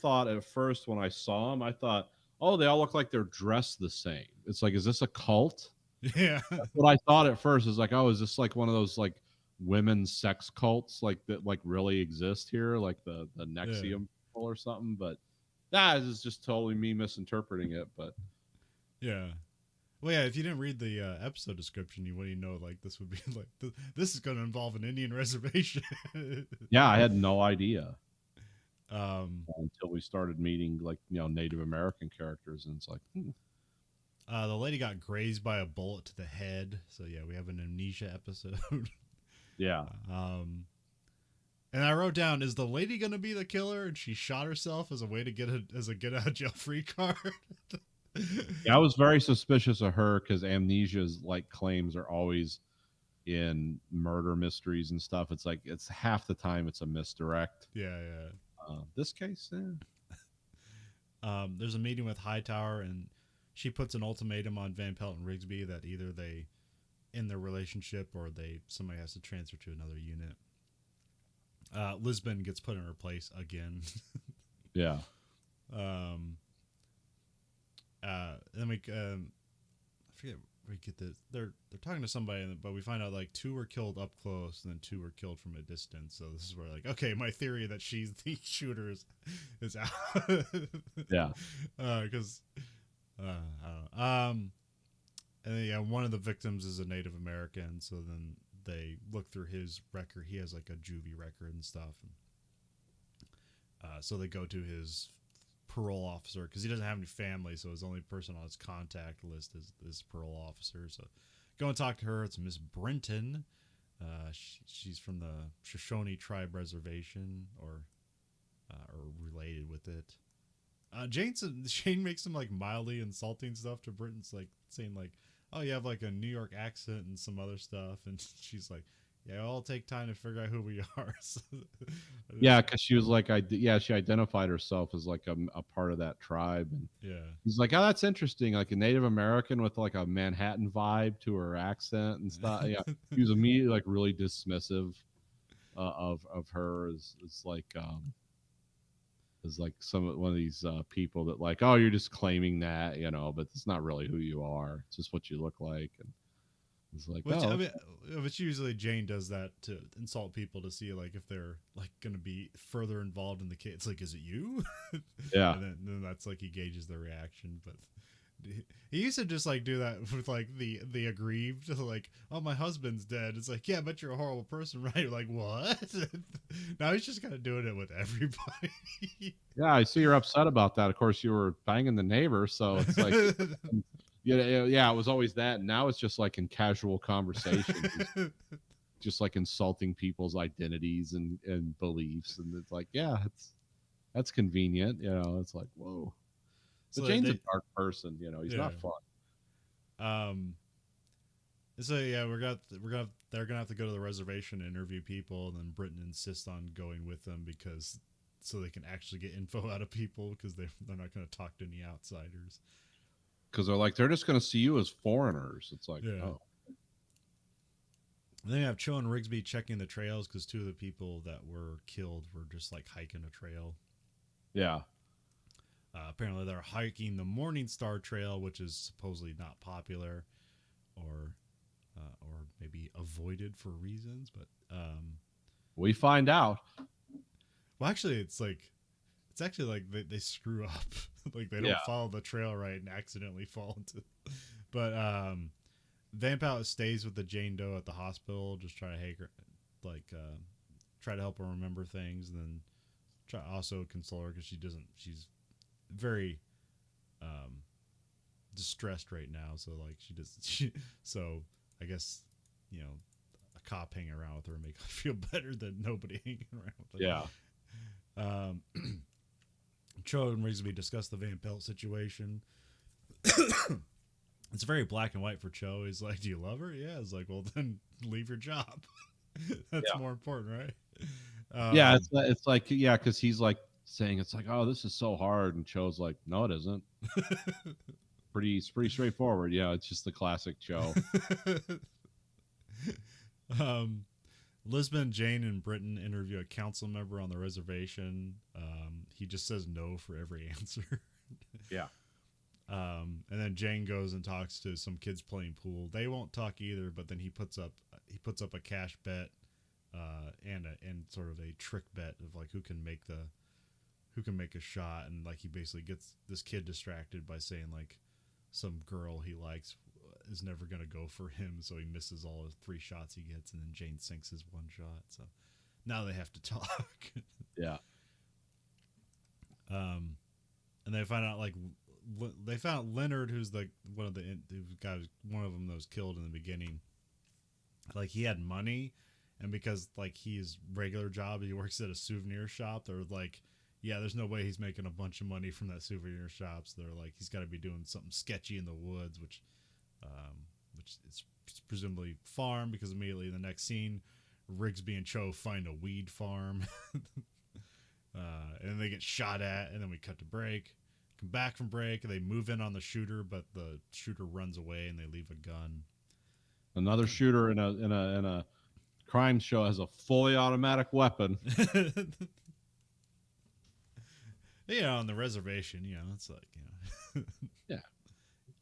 thought at first when I saw them, I thought, oh, they all look like they're dressed the same. It's like, is this a cult? Yeah. That's what I thought at first. Is like, oh, is this like one of those like women's sex cults like that like really exist here, like the Nexium people or something? But that is just totally me misinterpreting it. But yeah. Well, yeah, if you didn't read the episode description, you wouldn't know like this would be like this is going to involve an Indian reservation. Yeah, I had no idea until we started meeting like Native American characters, and it's like. The lady got grazed by a bullet to the head, so yeah, we have an amnesia episode. Yeah. And I wrote down: is the lady going to be the killer, and she shot herself as a way to get a get out of jail free card? Yeah, I was very suspicious of her because amnesia's like claims are always in murder mysteries and stuff. It's like it's half the time it's a misdirect. Yeah. This case, there's a meeting with Hightower, and she puts an ultimatum on Van Pelt and Rigsby that either they end their relationship or somebody has to transfer to another unit. Lisbon gets put in her place again. Yeah. Then I forget we get this. They're talking to somebody, but we find out like 2 were killed up close, and then 2 were killed from a distance. So this is where like, okay, my theory that she's the shooter is out. Yeah. Because I don't know. And then, yeah, one of the victims is a Native American. So then they look through his record. He has like a juvie record and stuff. And, so they go to his parole officer because he doesn't have any family, so his only person on his contact list is this parole officer. So go and talk to her. It's Miss Brenton. She's from the Shoshone Tribe Reservation, or related with it. Jane makes some like mildly insulting stuff to Brenton's, like saying like, "Oh, you have like a New York accent and some other stuff," and she's like, "Yeah, I'll take time to figure out who we are." Yeah, because she was like, she identified herself as like a part of that tribe, and yeah, he's like, "Oh, that's interesting, like a Native American with like a Manhattan vibe to her accent and stuff." Yeah, he was immediately like really dismissive of her as like one of these people that like, "Oh, you're just claiming that, but it's not really who you are. It's just what you look like." And it's like, which usually Jane does that to insult people to see like if they're like going to be further involved in the case. It's like, is it you? Yeah. And then that's like he gauges their reaction. But he used to just like do that with like the aggrieved, like, "Oh, my husband's dead." It's like, "Yeah, but you're a horrible person, right?" You're like, "What?" Now he's just kind of doing it with everybody. Yeah, I see you're upset about that. Of course, you were banging the neighbor, so it's like, yeah, it was always that. And now it's just like in casual conversation, just like insulting people's identities and beliefs, and it's like, yeah, that's convenient, It's like, whoa. So but Jane's a dark person, he's not fun. So yeah, they're gonna have to go to the reservation and interview people, and then Britain insists on going with them so they can actually get info out of people, because they're not going to talk to any outsiders. Because they're just going to see you as foreigners. It's like, yeah. Oh. And then you have Cho and Rigsby checking the trails, because 2 of the people that were killed were just like hiking a trail. Yeah. Apparently they're hiking the Morning Star Trail, which is supposedly not popular, or maybe avoided for reasons. But we find out. Well, actually, it's actually like they screw up. Like they don't follow the trail right and accidentally fall into. But Van Pelt stays with the Jane Doe at the hospital, just try to try to help her remember things, and then try also console her because she's very distressed right now. So like so I guess a cop hanging around with her make her feel better than nobody hanging around with her. Yeah. Cho and Rigsby discuss the Van Pelt situation. It's very black and white for Cho. He's like, "Do you love her?" Yeah. It's like, "Well, then leave your job." That's more important, right? Yeah, it's like, yeah, because he's like saying, it's like, "Oh, this is so hard," and Cho's like, "No, it isn't." pretty straightforward. Yeah, it's just the classic Cho. Lisbon, Jane, and Britton interview a council member on the reservation. He just says no for every answer. Yeah. And then Jane goes and talks to some kids playing pool. They won't talk either, but then he puts up a cash bet, and sort of a trick bet of like who can make a shot, and like he basically gets this kid distracted by saying like some girl he likes is never going to go for him, so he misses all his 3 shots he gets, and then Jane sinks his 1 shot. So now they have to talk. Yeah. And they find out Leonard, who's like one of them that was killed in the beginning. Like he had money, and because like his regular job, he works at a souvenir shop. They're like, yeah, there's no way he's making a bunch of money from that souvenir shop. So they're like, he's got to be doing something sketchy in the woods, which is presumably farm, because immediately in the next scene, Rigsby and Cho find a weed farm. And then they get shot at, and then we cut to break. Come back from break, and they move in on the shooter, but the shooter runs away, and they leave a gun. Another shooter in a crime show has a fully automatic weapon. On the reservation, it's like, Yeah.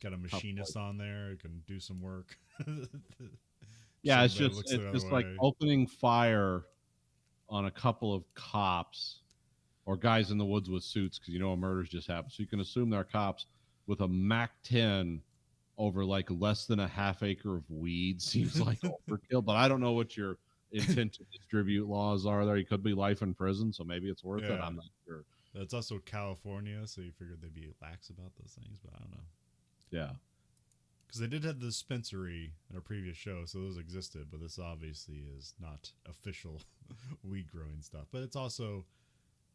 got a machinist on there who can do some work. Yeah, it's Somebody just looks the other like way. opening fire on a couple of cops or guys in the woods with suits because a murder's just happened. So you can assume they're cops with a Mac-10 over like less than a half acre of weed seems like overkill. But I don't know what your intent to distribute laws are there. You could be life in prison, so maybe it's worth it. I'm not sure. It's also California, so you figured they'd be lax about those things, but I don't know. Yeah. Because they did have the dispensary in a previous show, so those existed, but this obviously is not official weed growing stuff. But it's also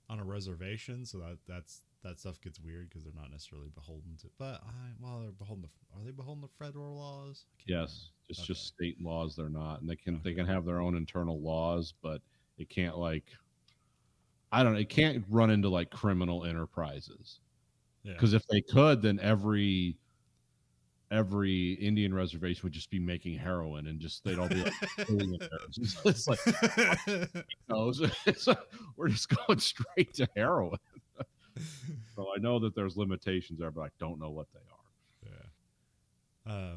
on a reservation, so that stuff gets weird because they're not necessarily beholden to. But they're beholden to. Are they beholden to federal laws? Yes, it's just state laws. They're not, and they can have their own internal laws, but it can't I don't know. It can't run into like criminal enterprises. Because if they could, then every Indian reservation would just be making heroin, and just they'd all be like, it's like we're just going straight to heroin. So I know that there's limitations there, but I don't know what they are. Yeah.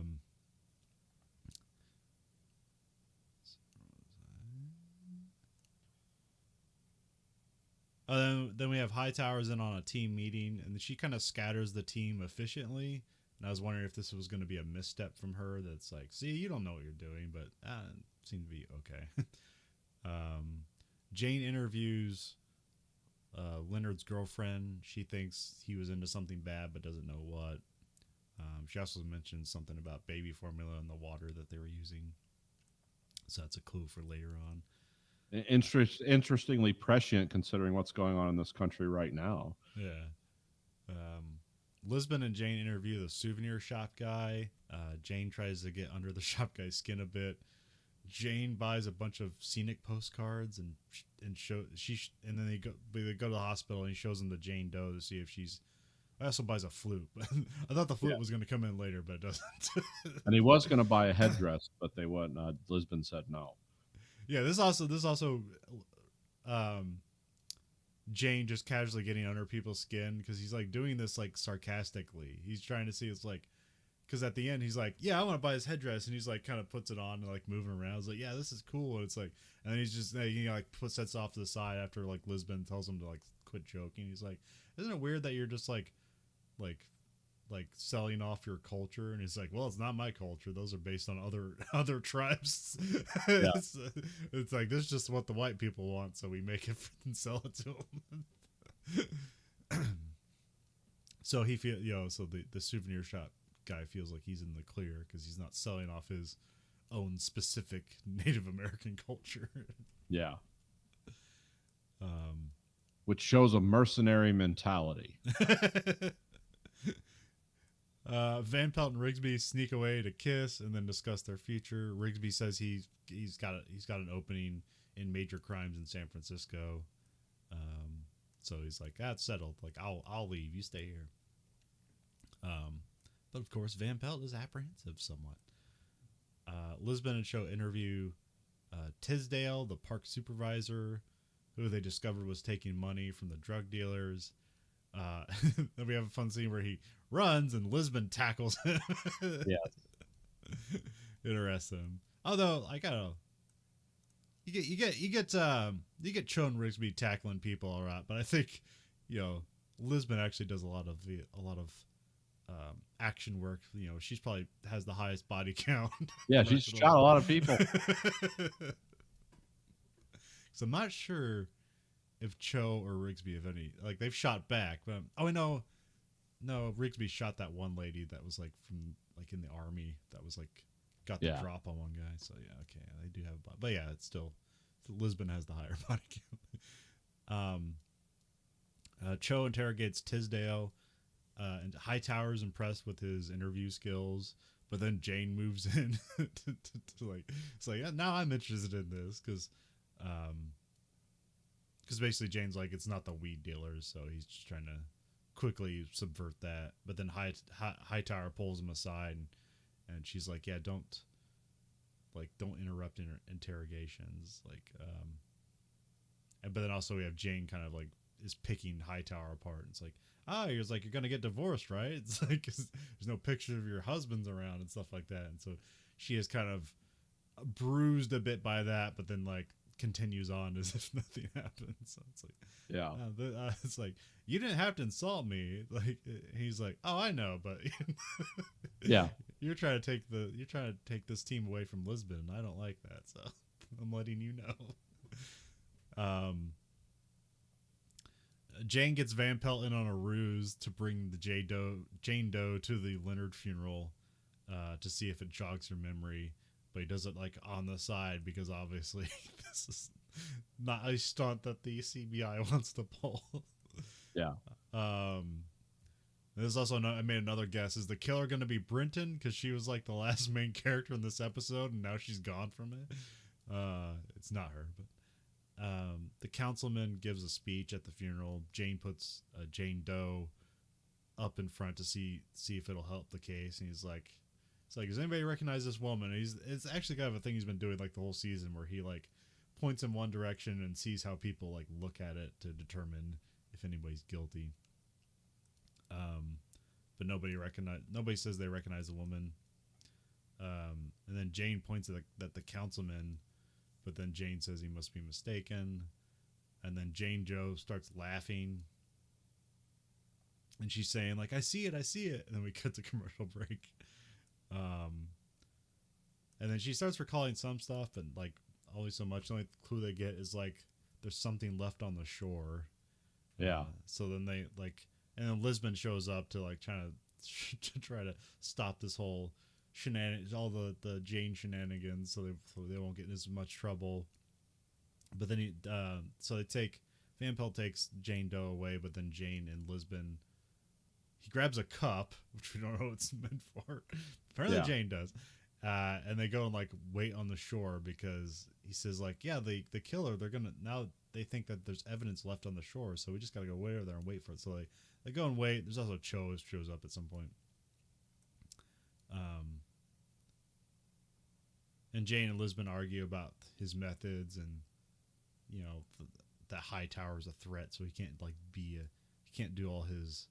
Then we have Hightower's in on a team meeting, and she kind of scatters the team efficiently. And I was wondering if this was going to be a misstep from her. That's like, see, you don't know what you're doing, but it seemed to be okay. Jane interviews Leonard's girlfriend. She thinks he was into something bad, but doesn't know what. She also mentioned something about baby formula in the water that they were using. So that's a clue for later on. Interestingly prescient considering what's going on in this country right now. Yeah. Lisbon and Jane interview the souvenir shop guy. Jane tries to get under the shop guy's skin a bit. Jane buys a bunch of scenic postcards and then they go to the hospital and he shows them the Jane Doe to see if she's. I also buys a flute. I thought the flute was going to come in later, but it doesn't. And he was going to buy a headdress, but they wouldn't. Lisbon said no. Yeah, this also Jane just casually getting under people's skin because he's like doing this like sarcastically. He's trying to see it's like because at the end he's like, yeah, I want to buy his headdress, and he's like kind of puts it on and like moving around. He's like, yeah, this is cool. And it's like, and then he's just like sets off to the side after like Lisbon tells him to like quit joking. He's like, isn't it weird that you're just like selling off your culture? And he's like, well, it's not my culture. Those are based on other tribes. Yeah. It's like, this is just what the white people want, so we make it and sell it to them. So he so the souvenir shop guy feels like he's in the clear because he's not selling off his own specific Native American culture. Yeah. Which shows a mercenary mentality. Van Pelt and Rigsby sneak away to kiss and then discuss their future. Rigsby says he's got an opening in major crimes in San Francisco. So he's like, that's settled. Like, I'll leave. You stay here. But of course, Van Pelt is apprehensive somewhat. Lisbon and Cho interview Tisdale, the park supervisor, who they discovered was taking money from the drug dealers. Then we have a fun scene where he runs and Lisbon tackles him. Yeah. Interesting. Although, like, I don't know. You get Cho and Rigsby tackling people all right, but I think, Lisbon actually does a lot of action work. She's probably has the highest body count. Yeah, she's shot a lot of people. So I'm not sure if Cho or Rigsby, if any, like they've shot back. But no, Rigsby shot that one lady that was like from like in the army that was like got the drop on one guy. So yeah, okay, they do have a body, but yeah, it's still Lisbon has the higher body count. Cho interrogates Tisdale, and Hightower's impressed with his interview skills. But then Jane moves in to like, it's like, yeah, now I'm interested in this because basically Jane's like, it's not the weed dealers, so he's just trying to quickly subvert that. But then Hightower pulls him aside, and she's like, yeah, don't interrupt interrogations, like, but then also we have Jane kind of like is picking Hightower apart. It's like, he was like, you're gonna get divorced, right? It's like, 'cause there's no picture of your husbands around and stuff like that. And so she is kind of bruised a bit by that, but then like continues on as if nothing happened. So it's like, Yeah. it's like, you didn't have to insult me. Like, he's like, oh, I know, but Yeah. you're trying to take this team away from Lisbon. I don't like that, so I'm letting you know. Jane gets Van Pelt in on a ruse to bring the Jane Doe to the Leonard funeral to see if it jogs her memory, but he does it like on the side because obviously this is not a stunt that the CBI wants to pull. Yeah. There's also I made another guess. Is the killer going to be Brenton? Because she was like the last main character in this episode, and now she's gone from it. It's not her, but the councilman gives a speech at the funeral. Jane puts Jane Doe up in front to see if it'll help the case, and he's like, "It's like, does anybody recognize this woman?" And it's actually kind of a thing he's been doing like the whole season, where he like points in one direction and sees how people like look at it to determine if anybody's guilty. But nobody says they recognize the woman. And then Jane points at the councilman, but then Jane says he must be mistaken. And then Jane Doe starts laughing. And she's saying, like, I see it. And then we cut to commercial break. And then she starts recalling some stuff, but like always so much. The only clue they get is like there's something left on the shore. Yeah. So then they like, and then Lisbon shows up to like try to stop this whole shenanigans, all the Jane shenanigans, so they won't get in as much trouble. But then so Van Pelt takes Jane Doe away, but then Jane and Lisbon, he grabs a cup, which we don't know what it's meant for. Apparently Jane does. And they go and like wait on the shore because he says like, yeah, the killer, now they think that there's evidence left on the shore, so we just gotta go way over there and wait for it. So they go and wait. There's also Cho shows up at some point. And Jane and Lisbon argue about his methods, and you know that Hightower is a threat, so he can't he can't do all his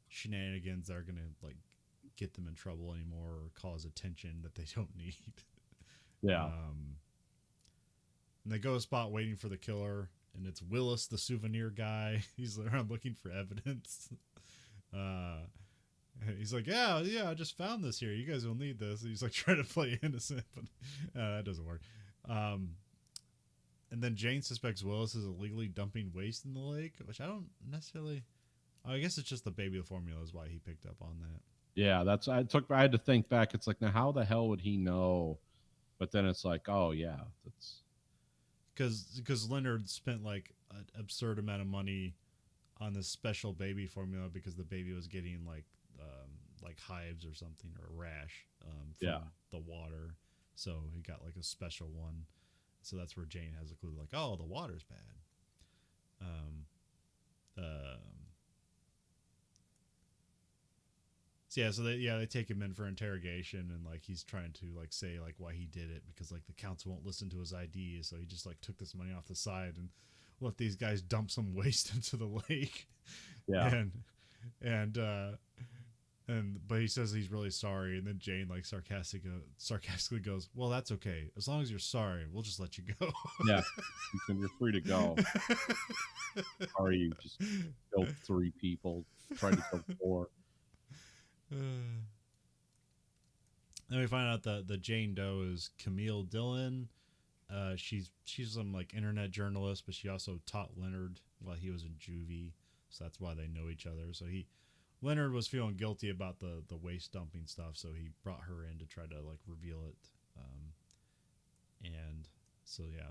shenanigans that are gonna like get them in trouble anymore or cause attention that they don't need. Yeah. And they go to a spot waiting for the killer, and it's Willis, the souvenir guy. He's around looking for evidence. He's like, yeah, I just found this here. You guys will need this. And he's like trying to play innocent, but that doesn't work. And then Jane suspects Willis is illegally dumping waste in the lake, which I don't necessarily. I guess it's just the baby formula is why he picked up on that. Yeah, I had to think back. It's like, now how the hell would he know? But then it's like, oh yeah, that's because Leonard spent like an absurd amount of money on this special baby formula because the baby was getting like hives or something, or a rash from the water, so he got like a special one. So that's where Jane has a clue, like, oh, the water's bad. So they take him in for interrogation, and like he's trying to like say like why he did it, because like the council won't listen to his ideas, so he just like took this money off the side and let these guys dump some waste into the lake. Yeah. But he says he's really sorry, and then Jane like sarcastically goes, well, that's okay, as long as you're sorry, we'll just let you go. Yeah, you're free to go. Sorry, you just killed 3 people, tried to kill 4. Then we find out that the Jane Doe is Camille Dillon. She's some like internet journalist, but she also taught Leonard while he was in juvie, so that's why they know each other. So Leonard was feeling guilty about the waste dumping stuff, so he brought her in to try to like reveal it. And so yeah,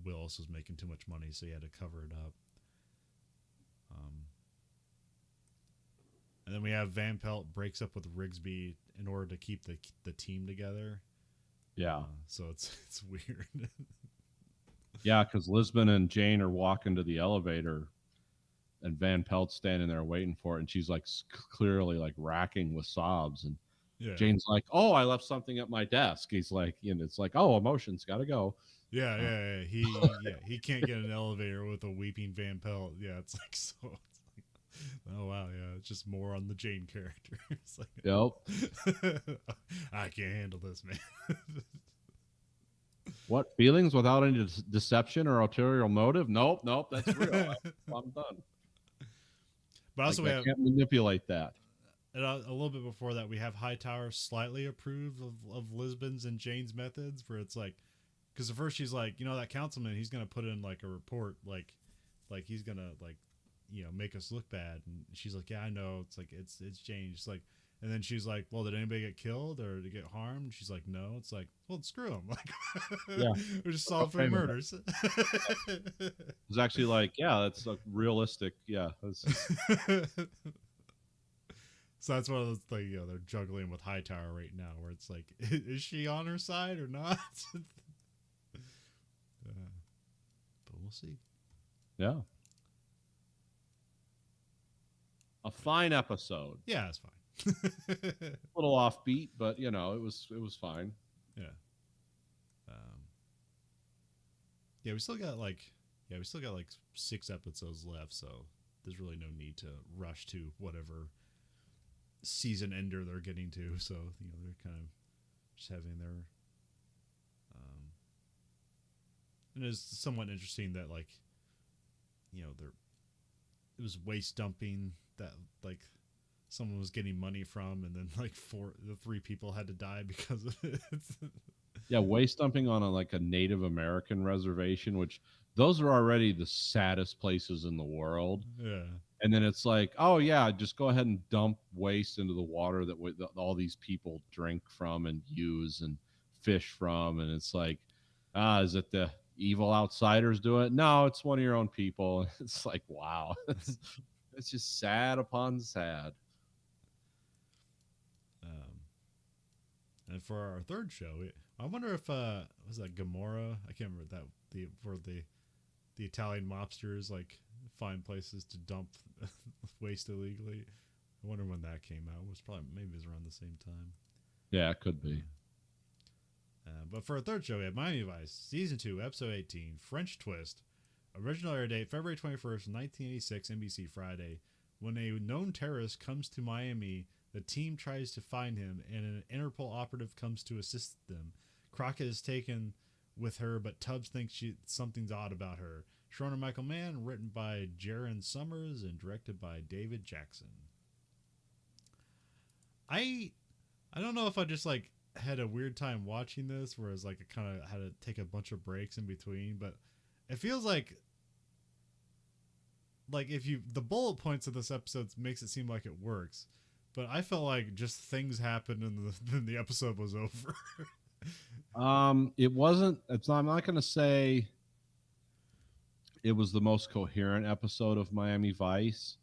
Willis was making too much money, so he had to cover it up. And then we have Van Pelt breaks up with Rigsby in order to keep the team together. Yeah. So it's weird. Yeah, because Lisbon and Jane are walking to the elevator, and Van Pelt's standing there waiting for it, and she's like clearly like racking with sobs, and Jane's like, "Oh, I left something at my desk." He's like, it's like, "Oh, emotions gotta go." Yeah. He can't get an elevator with a weeping Van Pelt. Yeah, it's like so. Oh wow, yeah, it's just more on the Jane character. It's like, Yep. I can't handle this, man. What feelings without any deception or ulterior motive? Nope, nope, that's real. I'm done. But also Like we I have can't manipulate that. and a little bit before that we have Hightower slightly approved of Lisbon's and Jane's methods, where it's like, because at first she's like, that councilman, he's gonna put in like a report, like he's gonna like, make us look bad, and she's like, yeah, I know. It's like it's Jane. She's like, and then she's like, well, did anybody get killed or did get harmed? And she's like, no. It's like, well, screw them. Like, Yeah. we're just solving three murders. It's actually like, yeah, that's like realistic. Yeah. So that's one of those things, they're juggling with Hightower right now, where it's like, is she on her side or not? But we'll see. Yeah. A fine episode. Yeah, it's fine. A little offbeat, but it was fine. Yeah. Yeah, we still got like 6 episodes left, so there's really no need to rush to whatever season ender they're getting to. So they're kind of just having their and it's somewhat interesting that like it was waste dumping that like someone was getting money from, and then like 3 people had to die because of it. Yeah, waste dumping on a Native American reservation, which those are already the saddest places in the world. Yeah. And then it's like, oh yeah, just go ahead and dump waste into the water that all these people drink from and use and fish from. And it's like, is it the evil outsiders do it? No, it's one of your own people. It's like, wow, it's just sad upon sad. And for our third show, I wonder if was that Gomorrah? I can't remember that where the Italian mobsters like find places to dump waste illegally. I wonder when that came out. It was maybe it was around the same time. Yeah, it could be. But for our third show, we have Miami Vice Season 2, Episode 18, French Twist. Original air date February 21st, 1986, NBC Friday. When a known terrorist comes to Miami, the team tries to find him, and an Interpol operative comes to assist them. Crockett is taken with her, but Tubbs thinks something's odd about her. Showrunner Michael Mann, written by Jaron Summers, and directed by David Jackson. I don't know if I just like had a weird time watching this, whereas like I kind of had to take a bunch of breaks in between, but it feels like if the bullet points of this episode makes it seem like it works, but I felt like just things happened and then the episode was over. It wasn't. I'm not going to say it was the most coherent episode of Miami Vice.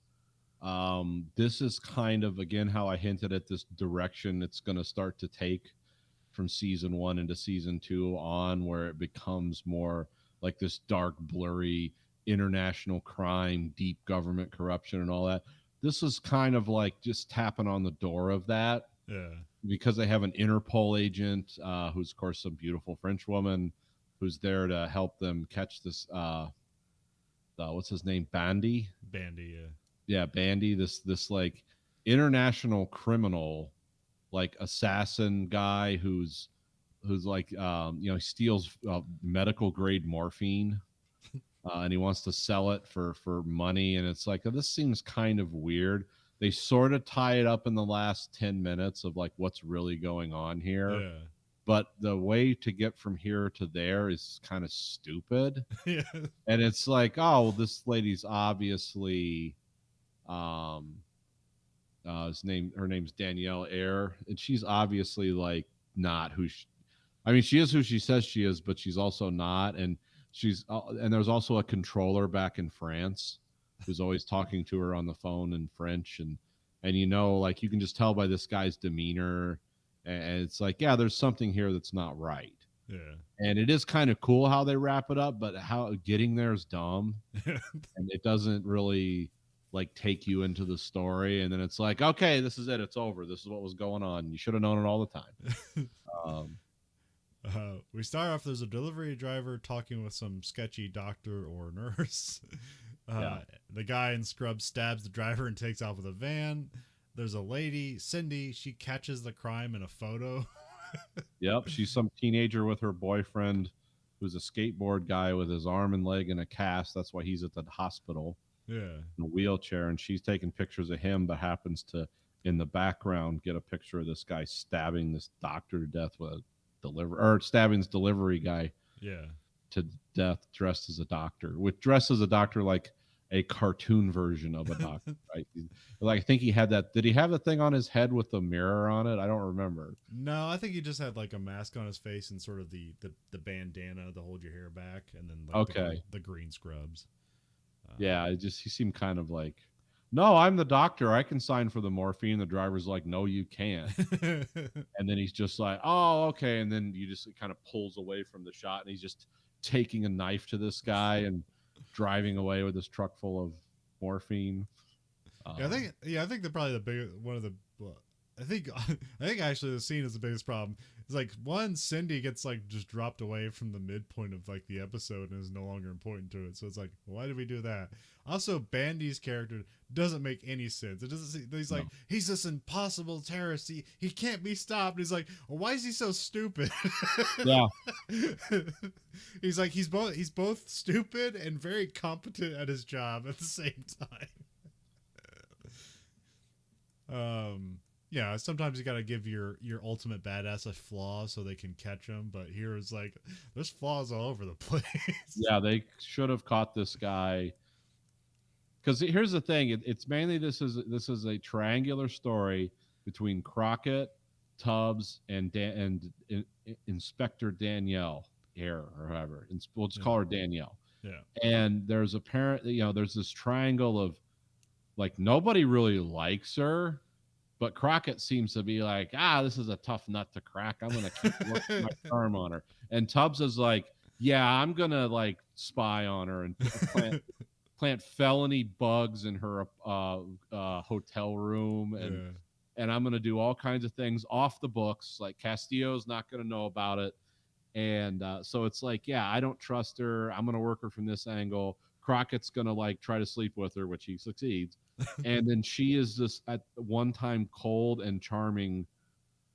This is kind of, again, how I hinted at this direction it's going to start to take from season 1 into season 2 on, where it becomes more like this dark, blurry international crime, deep government corruption and all that. This is kind of like just tapping on the door of that. Yeah. Because they have an Interpol agent, who's of course a beautiful French woman, who's there to help them catch this. What's his name? Bandy. Yeah. Yeah, Bandy. This like international criminal, like assassin guy who's like he steals medical grade morphine, and he wants to sell it for money. And it's like, this seems kind of weird. They sort of tie it up in the last 10 minutes of like what's really going on here. Yeah. But the way to get from here to there is kind of stupid. Yeah. And it's like, oh, well, this lady's obviously her name's Danielle Ayer, and she's obviously like not who she is who she says she is, but she's also not. And and there's also a controller back in France who's always talking to her on the phone in French, and like you can just tell by this guy's demeanor, and it's like, yeah, there's something here that's not right. Yeah. And it is kind of cool how they wrap it up, but how getting there is dumb. And it doesn't really like take you into the story, and then it's like, okay, this is it, it's over, this is what was going on, you should have known it all the time. We start off, there's a delivery driver talking with some sketchy doctor or nurse, Yeah. The guy in scrubs stabs the driver and takes off with a van. There's a lady, Cindy. She catches the crime in a photo. Yep. She's some teenager with her boyfriend who's a skateboard guy with his arm and leg in a cast. That's why he's at the hospital Yeah. in a wheelchair. And she's taking pictures of him, but happens to, in the background, get a picture of this guy stabbing this doctor to death with a stabbing this delivery guy Yeah. to death dressed as a doctor, with dressed as a doctor like a cartoon version of a doctor, right? Like I think he had that. Did he have the thing on his head with the mirror on it? I don't remember. No, I think he just had like a mask on his face and sort of the bandana to hold your hair back, and then like Okay. the green scrubs. Yeah, he seemed kind of like, no, I'm the doctor. I can sign for the morphine. The driver's like, no, you can't. And then he's just like, oh, okay. And then you just kind of pulls away from the shot, and he's just taking a knife to this guy and driving away with this truck full of morphine. I think the probably the big one of the. Well, I think actually the scene is the biggest problem. It's like one, Cindy gets like just dropped away from the midpoint of like the episode and is no longer important to it. So it's like, why did we do that? Also, Bandy's character doesn't make any sense. It doesn't. He's like, he's this impossible terrorist. He can't be stopped. He's like, well, why is he so stupid? Yeah. He's like, he's both stupid and very competent at his job at the same time. Yeah, sometimes you gotta give your ultimate badass a flaw so they can catch him. But here it's like there's flaws all over the place. Yeah, they should have caught this guy. Because here's the thing: it's mainly this is a triangular story between Crockett, Tubbs, and Inspector Danielle here, or however. We'll just call her Danielle. Yeah. And there's apparently, there's this triangle of like nobody really likes her. But Crockett seems to be like, this is a tough nut to crack. I'm going to keep working my charm on her. And Tubbs is like, yeah, I'm going to like spy on her and plant felony bugs in her hotel room. And I'm going to do all kinds of things off the books. Like Castillo's not going to know about it. And so it's like, yeah, I don't trust her. I'm going to work her from this angle. Crockett's going to like try to sleep with her, which he succeeds. And then she is just at one time cold and charming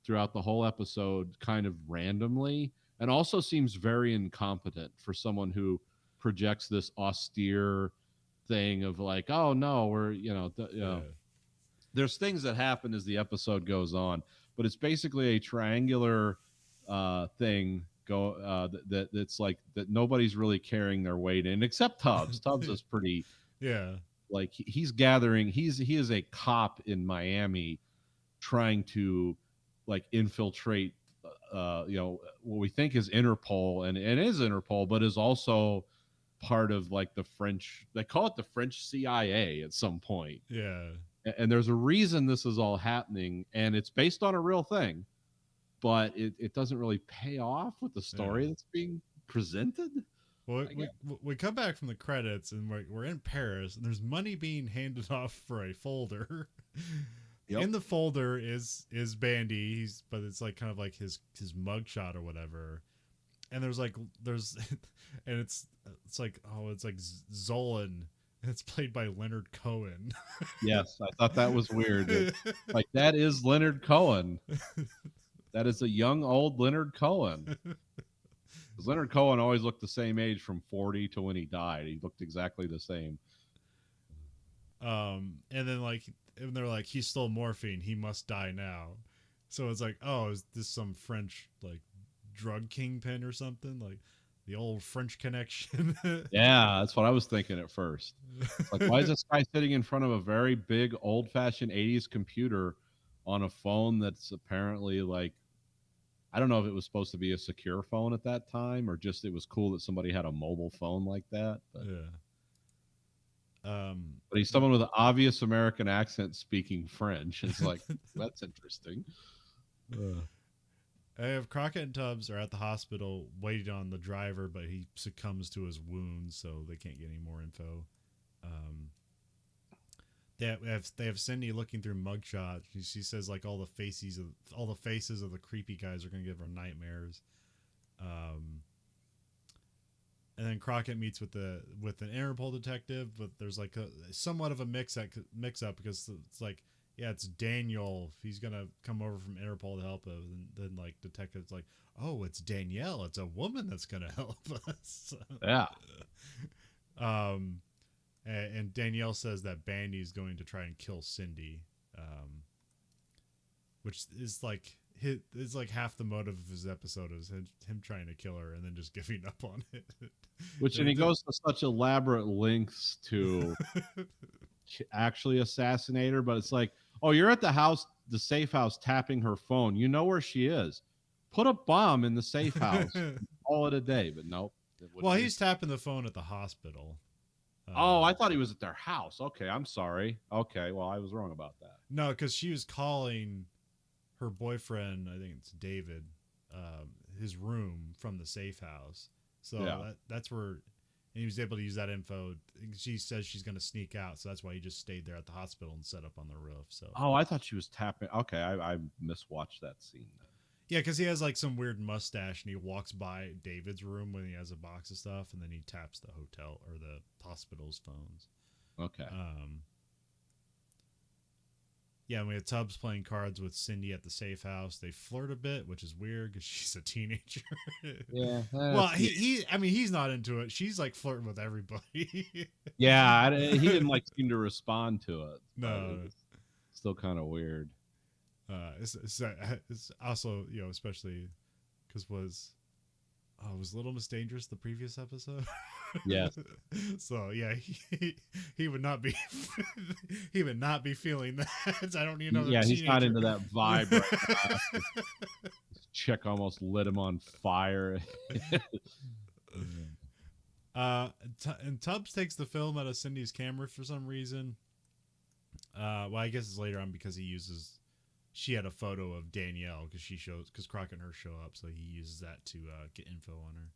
throughout the whole episode, kind of randomly, and also seems very incompetent for someone who projects this austere thing of like, oh no, we're there's things that happen as the episode goes on, but it's basically a triangular thing that's like that nobody's really carrying their weight in except Tubbs. Tubbs is pretty like he is a cop in Miami trying to like infiltrate what we think is Interpol and is Interpol, but is also part of like the French, they call it the French CIA at some point. Yeah. And there's a reason this is all happening, and it's based on a real thing, but it doesn't really pay off with the story that's being presented. Well, we come back from the credits and we're in Paris and there's money being handed off for a folder. Yep. In the folder is Bandy, but it's like kind of like his mugshot or whatever. And there's and it's like Zolan. And it's played by Leonard Cohen. Yes, I thought that was weird. Like that is Leonard Cohen. That is a young old Leonard Cohen. Because Leonard Cohen always looked the same age from 40 to when he died. He looked exactly the same. And then and they're like, he stole morphine. He must die now. So it's like, oh, is this some French like drug kingpin or something? Like the old French connection. Yeah, that's what I was thinking at first. Like, why is this guy sitting in front of a very big old-fashioned 80s computer on a phone that's apparently like, I don't know if it was supposed to be a secure phone at that time or just it was cool that somebody had a mobile phone like that. But, but he's someone with an obvious American accent speaking French. It's like, that's interesting. I have Crockett and Tubbs are at the hospital waiting on the driver, but he succumbs to his wounds, so they can't get any more info. They have Cindy looking through mugshots. She says like all the faces of the creepy guys are gonna give her nightmares. And then Crockett meets with an Interpol detective, but there's like somewhat of a mix up because it's like, yeah, it's Daniel. He's gonna come over from Interpol to help us, and then like detective's like, oh, it's Danielle. It's a woman that's gonna help us. Yeah. And Danielle says that Bandy's going to try and kill Cindy, which is like half the motive of his episode is him trying to kill her and then just giving up on it. Which, and he goes to such elaborate lengths to actually assassinate her, but it's like, oh, you're at the safe house, tapping her phone. You know where she is. Put a bomb in the safe house. Call it a day. But nope. Well, he's tapping the phone at the hospital. I thought he was at their house. Okay, I'm sorry. Okay, well, I was wrong about that. No, because she was calling her boyfriend, I think it's David, his room from the safe house. So Yeah. that's where he was able to use that info. She says she's going to sneak out, so that's why he just stayed there at the hospital and set up on the roof. So I thought she was tapping. Okay, I miswatched that scene then. yeah, because he has like some weird mustache, and he walks by David's room when he has a box of stuff, and then he taps the hotel or the hospital's phones. Okay. Yeah, we had Tubbs playing cards with Cindy at the safe house. They flirt a bit, which is weird because she's a teenager. Yeah. Well, he's not into it. She's like flirting with everybody. Yeah, he didn't like seem to respond to it. No. It's still kind of weird. It's also, especially because was Little Miss Dangerous the previous episode? Yes. So yeah, he would not be feeling that. I don't need another. Yeah, he's teenager. not into that vibe right now. This chick almost lit him on fire. And Tubbs takes the film out of Cindy's camera for some reason. Well, I guess it's later on because she had a photo of Danielle because Crockett and her show up, so he uses that to get info on her.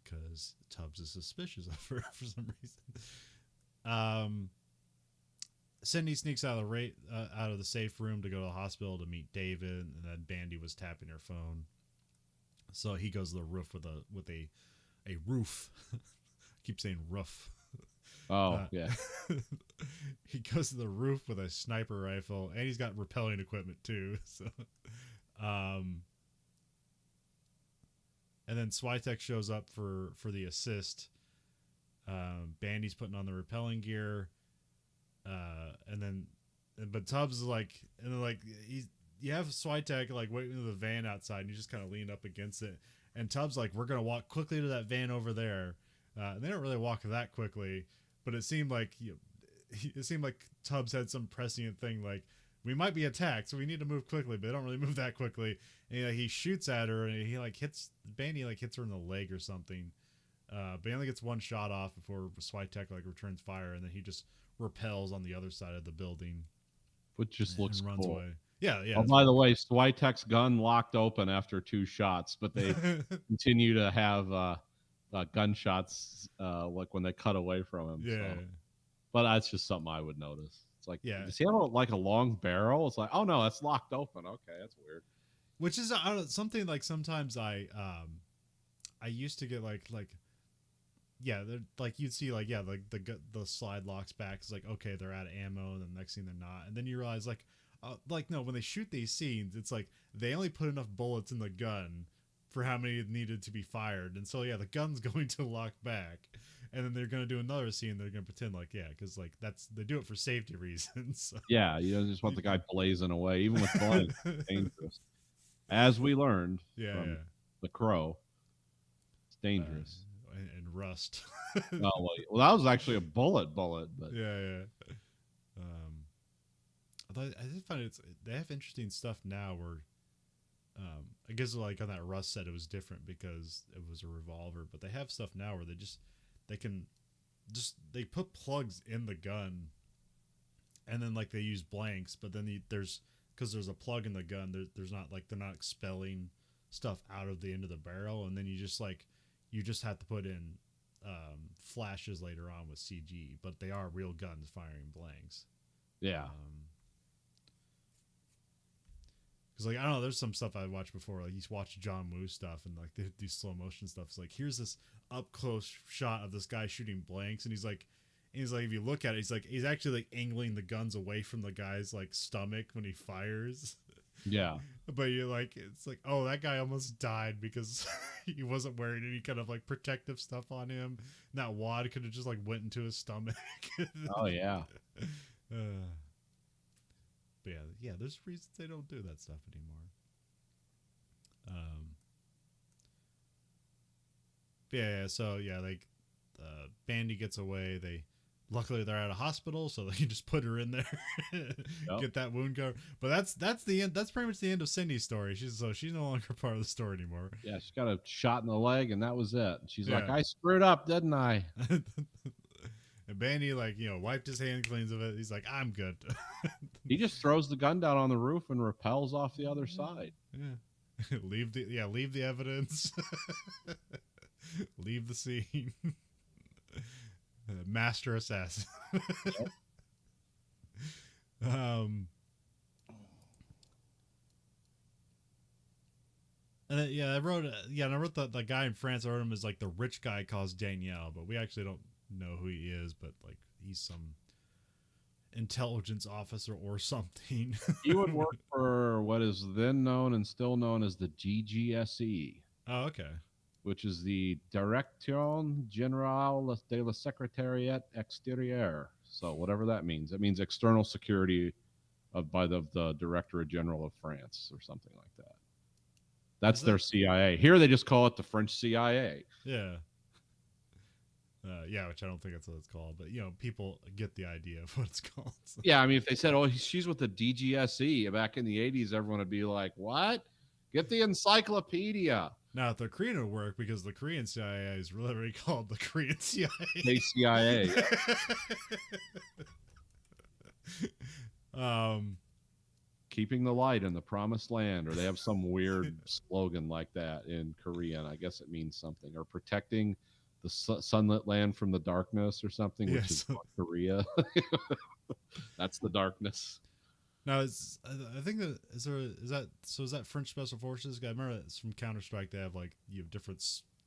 Because Tubbs is suspicious of her for some reason. Cindy sneaks out of the safe room to go to the hospital to meet David, and then Bandy was tapping her phone. So he goes to the roof with a roof. I keep saying roof. Oh, yeah. He goes to the roof with a sniper rifle, and he's got rappelling equipment too. So, and then Switek shows up for the assist. Bandy's putting on the rappelling gear, but Tubbs is like, and then like you have Switek like waiting in the van outside, and you just kind of lean up against it, and Tubbs like, we're gonna walk quickly to that van over there. And they don't really walk that quickly, but it seemed like Tubbs had some prescient thing like, we might be attacked, so we need to move quickly, but they don't really move that quickly. And he shoots at her, and he like hits her in the leg or something. But he only gets one shot off before Switek like returns fire, and then he just repels on the other side of the building, Which just looks runs cool. away. Yeah. Oh, by the way, Switek's gun locked open after 2 shots, but they continue to have gunshots like when they cut away from him. Yeah. So. But that's just something I would notice. It's like, yeah. does he have a long barrel? It's like, oh no, that's locked open. Okay, that's weird. Which is something like sometimes I used to get like you'd see like the slide locks back. It's like, okay, they're out of ammo, and the next thing they're not, and then you realize no, when they shoot these scenes, it's like they only put enough bullets in the gun for how many needed to be fired, and so yeah, the gun's going to lock back, and then they're going to do another scene. They're going to pretend like, yeah, because like they do it for safety reasons. So. Yeah, you don't just want the guy blazing away, even with bullets. It's dangerous, as we learned from The Crow. It's dangerous. And Rust. well, that was actually a bullet, but yeah. I did find they have interesting stuff now where. I guess like on that Rust set it was different because it was a revolver, but they have stuff now where they put plugs in the gun, and then like they use blanks, but then because there's a plug in the gun, there's not like they're not expelling stuff out of the end of the barrel, and then you just have to put in flashes later on with CG, but they are real guns firing blanks. Yeah. Because like I don't know, there's some stuff I watched before. Like you watch John Woo stuff and like they do slow motion stuff. It's like here's this up close shot of this guy shooting blanks, and he's like if you look at it, he's actually like angling the guns away from the guy's like stomach when he fires. Yeah. But you're like, it's like, oh, that guy almost died because he wasn't wearing any kind of like protective stuff on him. And that wad could have just like went into his stomach. Oh yeah. But yeah, there's reasons they don't do that stuff anymore. So like Bandy gets away. Luckily they're at a hospital, so they can just put her in there, get that wound covered. But that's the end. That's pretty much the end of Cindy's story. She's no longer part of the story anymore. Yeah, she got a shot in the leg, and that was it. She's like, I screwed up, didn't I? And Bandy, like, wiped his hand, cleans of it. He's like, I'm good. He just throws the gun down on the roof and rappels off the other side. Yeah. leave the evidence. Leave the scene. Master assassin. And then, I wrote the guy in France. I wrote him as like the rich guy calls Danielle, but we actually don't know who he is. But like he's some intelligence officer or something. He would work for what is then known and still known as the GGSE. Oh, okay. Which is the Direction Générale de la Secrétariat Extérieure. So whatever that means. It means external security by the Directorate General of France or something like that. That's their CIA. Here they just call it the French CIA. Yeah. Which I don't think that's what it's called. But, people get the idea of what it's called. So. Yeah, I mean, if they said, she's with the DGSE back in the 80s, everyone would be like, what? Get the encyclopedia. Now, the Korean would work because the Korean CIA is literally called the Korean CIA. KCIA. Keeping the light in the promised land, or they have some weird slogan like that in Korean. I guess it means something. Or protecting the sunlit land from the darkness or something, which is North Korea. That's the darkness. Now, I think that is that French Special Forces? I remember it's from Counter-Strike. They have you have different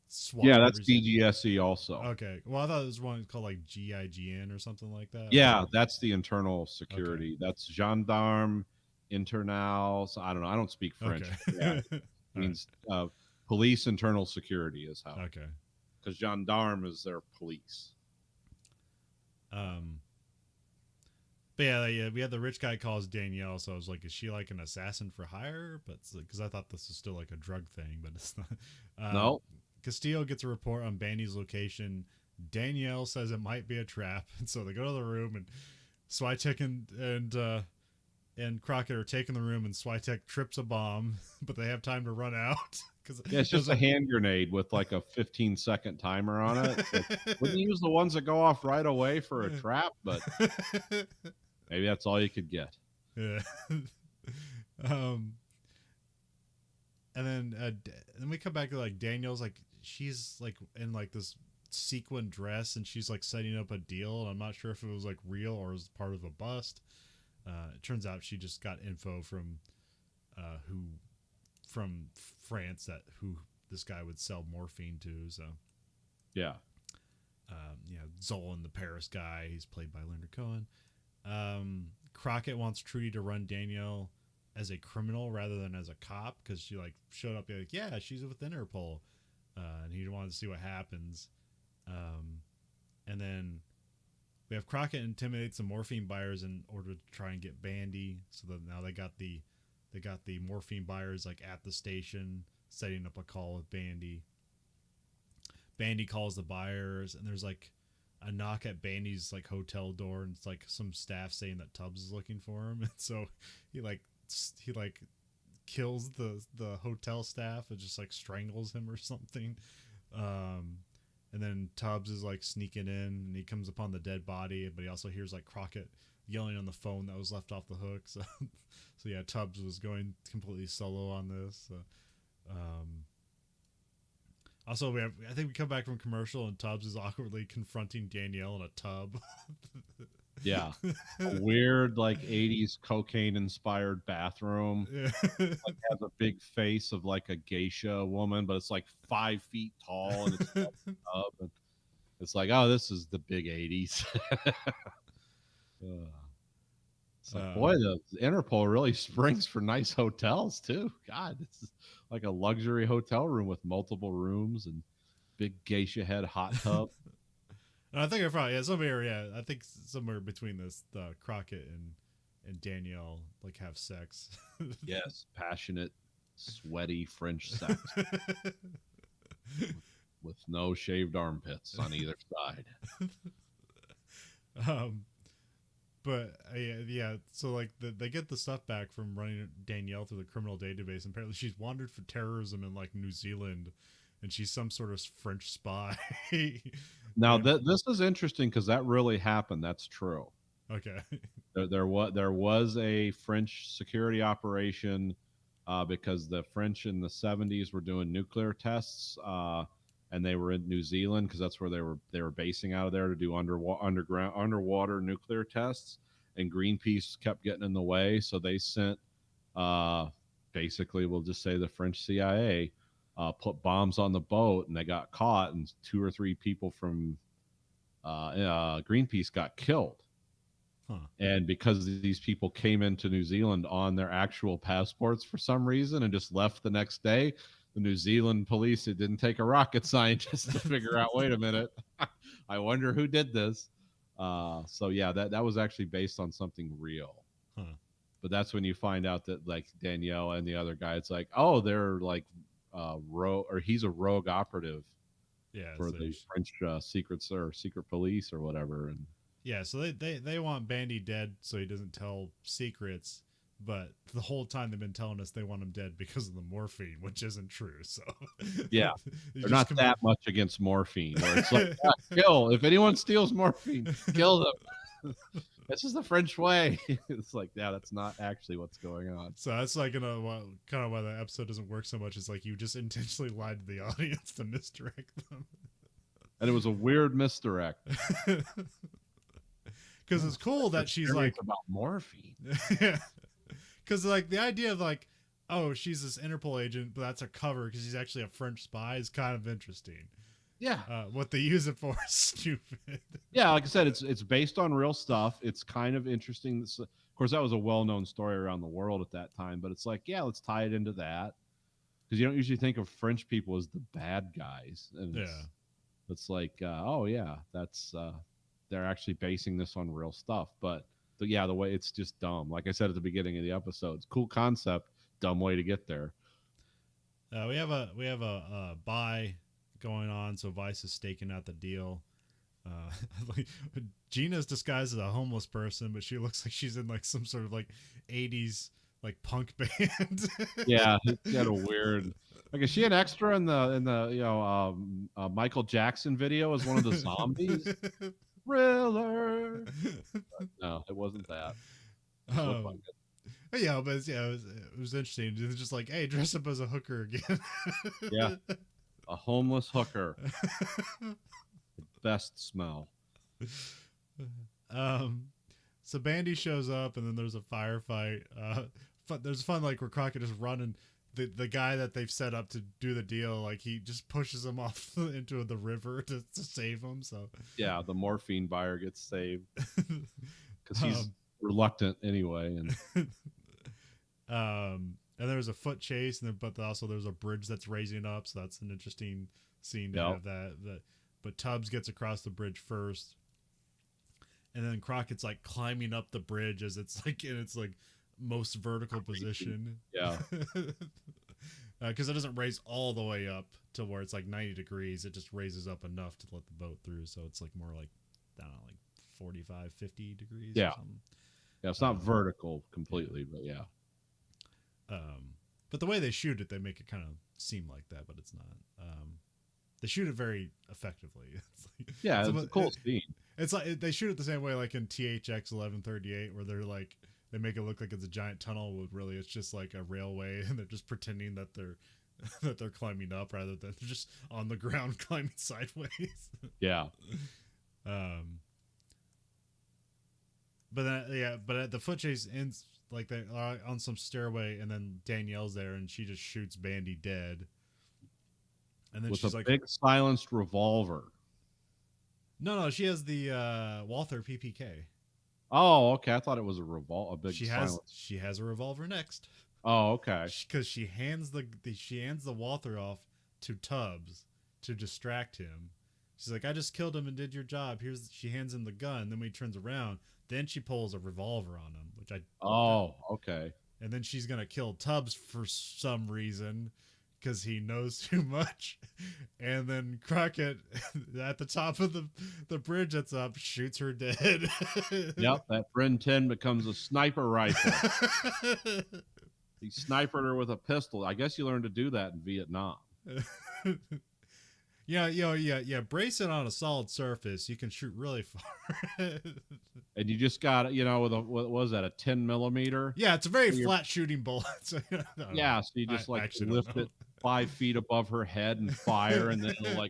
SWAT. Yeah, that's DGSE also. Okay. Well, I thought it was one called like GIGN or something like that. Yeah, that's the internal security. Okay. That's gendarme, internal. So I don't know. I don't speak French. Okay. Yeah, it means police internal security is how. Okay. Because gendarme is their police. But we had the rich guy calls Danielle, so I was like, is she like an assassin for hire? But because I thought this was still like a drug thing, but it's not. No. Castillo gets a report on Bandy's location. Danielle says it might be a trap, and so they go to the room, and Switek and Crockett are taking the room, and Switek trips a bomb, but they have time to run out. It's just a hand grenade with like a 15-second timer on it. Wouldn't you use the ones that go off right away for a trap? But maybe that's all you could get. Yeah. And then we come back to like Daniel's like she's like in like this sequin dress, and she's like setting up a deal, and I'm not sure if it was like real or was part of a bust. It turns out she just got info from France who this guy would sell morphine to. So yeah. Zolan, the Paris guy, he's played by Leonard Cohen. Crockett wants Trudy to run Danielle as a criminal rather than as a cop, because she like showed up like, yeah, she's with Interpol, and he wanted to see what happens. And then we have Crockett intimidate some morphine buyers in order to try and get Bandy. So that now they got the morphine buyers like at the station setting up a call with Bandy. Bandy calls the buyers, and there's like a knock at Bandy's like hotel door, and it's like some staff saying that Tubbs is looking for him, and so he kills the hotel staff and just like strangles him or something. And then Tubbs is like sneaking in, and he comes upon the dead body, but he also hears like Crockett yelling on the phone that was left off the hook. So yeah, Tubbs was going completely solo on this. Also, I think we come back from commercial, and Tubbs is awkwardly confronting Danielle in a tub. Yeah. A weird like 80s cocaine inspired bathroom. Yeah. Like has a big face of like a geisha woman, but it's like 5 feet tall and it's up and it's like, oh, this is the big 80s. It's like, boy, the Interpol really springs for nice hotels too. God, this is like a luxury hotel room with multiple rooms and big geisha head hot tub. And I think I probably I think somewhere between this Crockett and Danielle like have sex. Yes, passionate, sweaty French sex with no shaved armpits on either side. But yeah, so like they get the stuff back from running Danielle through the criminal database. And apparently, she's wandered for terrorism in like New Zealand, and she's some sort of French spy. Now this is interesting because that really happened. That's true. Okay. There was a French security operation because the French in the 70s were doing nuclear tests. And they were in New Zealand because that's where they were basing out of there to do underwater nuclear tests, and Greenpeace kept getting in the way, so they sent basically, we'll just say the French CIA put bombs on the boat, and they got caught, and 2 or 3 people from Greenpeace got killed. Huh. And because these people came into New Zealand on their actual passports for some reason and just left the next day, the New Zealand police, it didn't take a rocket scientist to figure out, wait a minute, I wonder who did this. So yeah, that was actually based on something real. Huh. But that's when you find out that like Danielle and the other guy, it's like, oh, they're like he's a rogue operative for so the French secret police or whatever. And yeah, so they want Bandy dead so he doesn't tell secrets. But the whole time they've been telling us they want him dead because of the morphine, which isn't true. So yeah, they're not that much against morphine. Where it's like, kill if anyone steals morphine, kill them. This is the French way. It's like, yeah, that's not actually what's going on. So that's like kind of why the episode doesn't work so much. Is like you just intentionally lied to the audience to misdirect them. And it was a weird misdirect. Because it's cool that she's like about morphine. Yeah. Because like the idea of like, oh, she's this Interpol agent, but that's a cover because she's actually a French spy is kind of interesting. Yeah. What they use it for is stupid. Yeah, like I said, it's based on real stuff. It's kind of interesting. Of course, that was a well-known story around the world at that time, but it's like, yeah, let's tie it into that. Because you don't usually think of French people as the bad guys. And it's like, oh, yeah, that's they're actually basing this on real stuff. But yeah, the way it's just dumb. Like I said at the beginning of the episode, it's cool concept, dumb way to get there. We have a buy going on, so Vice is staking out the deal. Like, Gina's disguised as a homeless person, but she looks like she's in like some sort of like 80s like punk band. Yeah, she had a weird. Like, is she an extra in the Michael Jackson video as one of the zombies? Thriller. No, it wasn't that. Yeah, but it was interesting. It was just like, hey, dress up as a hooker again. Yeah, a homeless hooker. The best smell. So Bandy shows up, and then there's a firefight. There's fun like where Crockett is running. The guy that they've set up to do the deal, like he just pushes him off into the river to save him. So yeah, the morphine buyer gets saved because he's reluctant anyway. And there's a foot chase, but also there's a bridge that's raising up, so that's an interesting scene to have that. But Tubbs gets across the bridge first, and then Crockett's like climbing up the bridge as it's like in its like most vertical position. Yeah. Because it doesn't raise all the way up to where it's like 90 degrees. It just raises up enough to let the boat through. So it's like more like, I don't know, like 45, 50 degrees. Yeah. Or something. Yeah. It's not vertical completely, but yeah. But the way they shoot it, they make it kind of seem like that, but it's not. They shoot it very effectively. It's like, yeah. It's a cool scene. It's like they shoot it the same way, like in THX 1138, where they're like, they make it look like it's a giant tunnel, but really it's just like a railway, and they're just pretending that they're climbing up rather than just on the ground climbing sideways. Yeah. But then, yeah, but the foot chase ends like they are on some stairway, and then Danielle's there, and she just shoots Bandy dead. And then with she's a like, big silenced revolver. No, she has the Walther PPK. Oh, okay. I thought it was a big She silence. has a revolver next. Oh, okay. Because she hands the Walther off to Tubbs to distract him. She's like, I just killed him and did your job. She hands him the gun. Then when he turns around, then she pulls a revolver on him, which I. Oh, okay. And then she's gonna kill Tubbs for some reason because he knows too much. And then Crockett at the top of the bridge that's up shoots her dead. Yep, that Bren 10 becomes a sniper rifle. He sniped her with a pistol. I guess you learned to do that in Vietnam. Yeah. Brace it on a solid surface. You can shoot really far. And you just got, with what was that, a 10 millimeter? Yeah, it's a very flat shooting bullet. So, yeah, so you just lift it 5 feet above her head and fire, and then it'll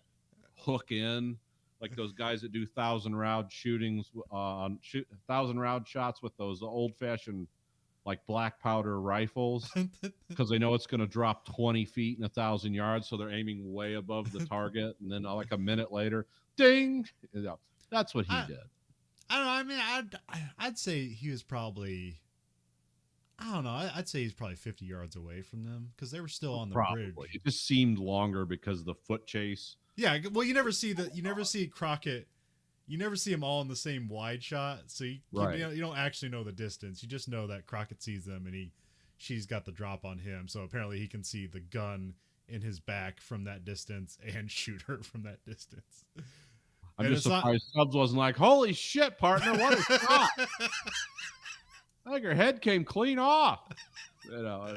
hook in, like those guys that do 1,000 round shootings, 1,000 round shots with those old fashioned black powder rifles, because they know it's going to drop 20 feet in 1,000 yards, so they're aiming way above the target, and then a minute later, ding! That's what he did. I don't know. I mean, I'd say he was probably. I don't know. I'd say he's probably 50 yards away from them because they were still on the bridge. It just seemed longer because of the foot chase. Yeah, well, you never see Crockett. You never see them all in the same wide shot, so you don't actually know the distance. You just know that Crockett sees them, and she's got the drop on him. So apparently he can see the gun in his back from that distance and shoot her from that distance. I'm just surprised Stubbs wasn't like, "Holy shit, partner, what a shot!" I think her head came clean off. Yeah,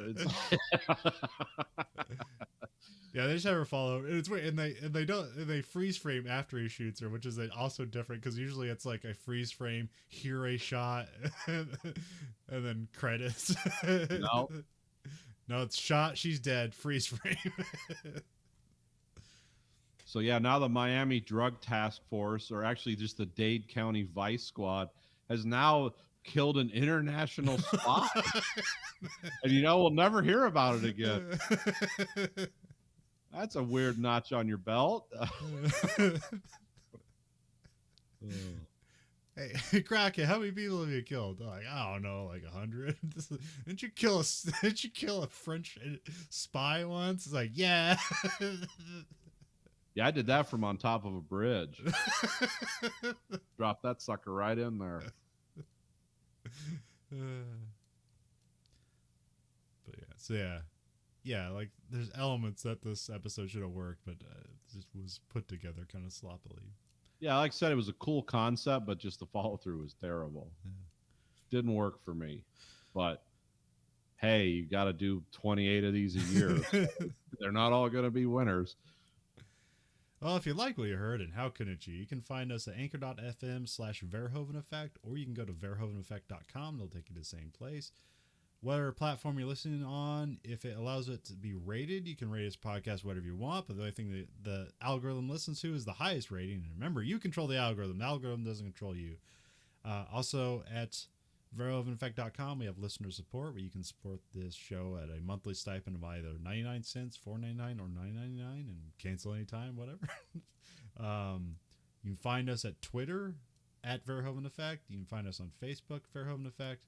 they just have her follow. And it's weird, and they freeze frame after he shoots her, which is also different because usually it's like a freeze frame, hear a shot, and then credits. No, it's shot. She's dead. Freeze frame. So yeah, now the Miami Drug Task Force, or actually just the Dade County Vice Squad, has now killed an international spy. And we'll never hear about it again. That's a weird notch on your belt. Hey, Crockett, how many people have you killed? I don't know, 100. Didn't you kill a French spy once? It's like, yeah. Yeah, I did that from on top of a bridge. Drop that sucker right in there. But yeah, there's elements that this episode should have worked, but it just was put together kind of sloppily. Yeah, like I said, it was a cool concept, but just the follow through was terrible. Yeah. Didn't work for me. But hey, you got to do 28 of these a year. They're not all going to be winners. Well, if you like what you heard, and how couldn't you? You can find us at anchor.fm/Verhoeven Effect, or you can go to verhoeveneffect.com. They'll take you to the same place. Whatever platform you're listening on, if it allows it to be rated, you can rate this podcast whatever you want. But the only thing that the algorithm listens to is the highest rating. And remember, you control the algorithm. The algorithm doesn't control you. Also, at verhoeveneffect.com, we have listener support where you can support this show at a monthly stipend of either 99 cents, $4.99, or $9.99, and cancel anytime, whatever. You can find us at Twitter at Verhoeven Effect. You can find us on Facebook, Verhoeven Effect.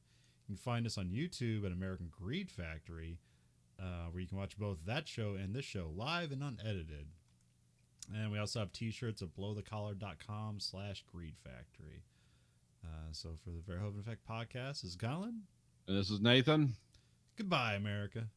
You can find us on YouTube at American Greed Factory, where you can watch both that show and this show live and unedited. And we also have t-shirts at blowthecollar.com/Greed Factory. So for the Verhoeven Effect podcast, this is Colin. And this is Nathan. Goodbye, America.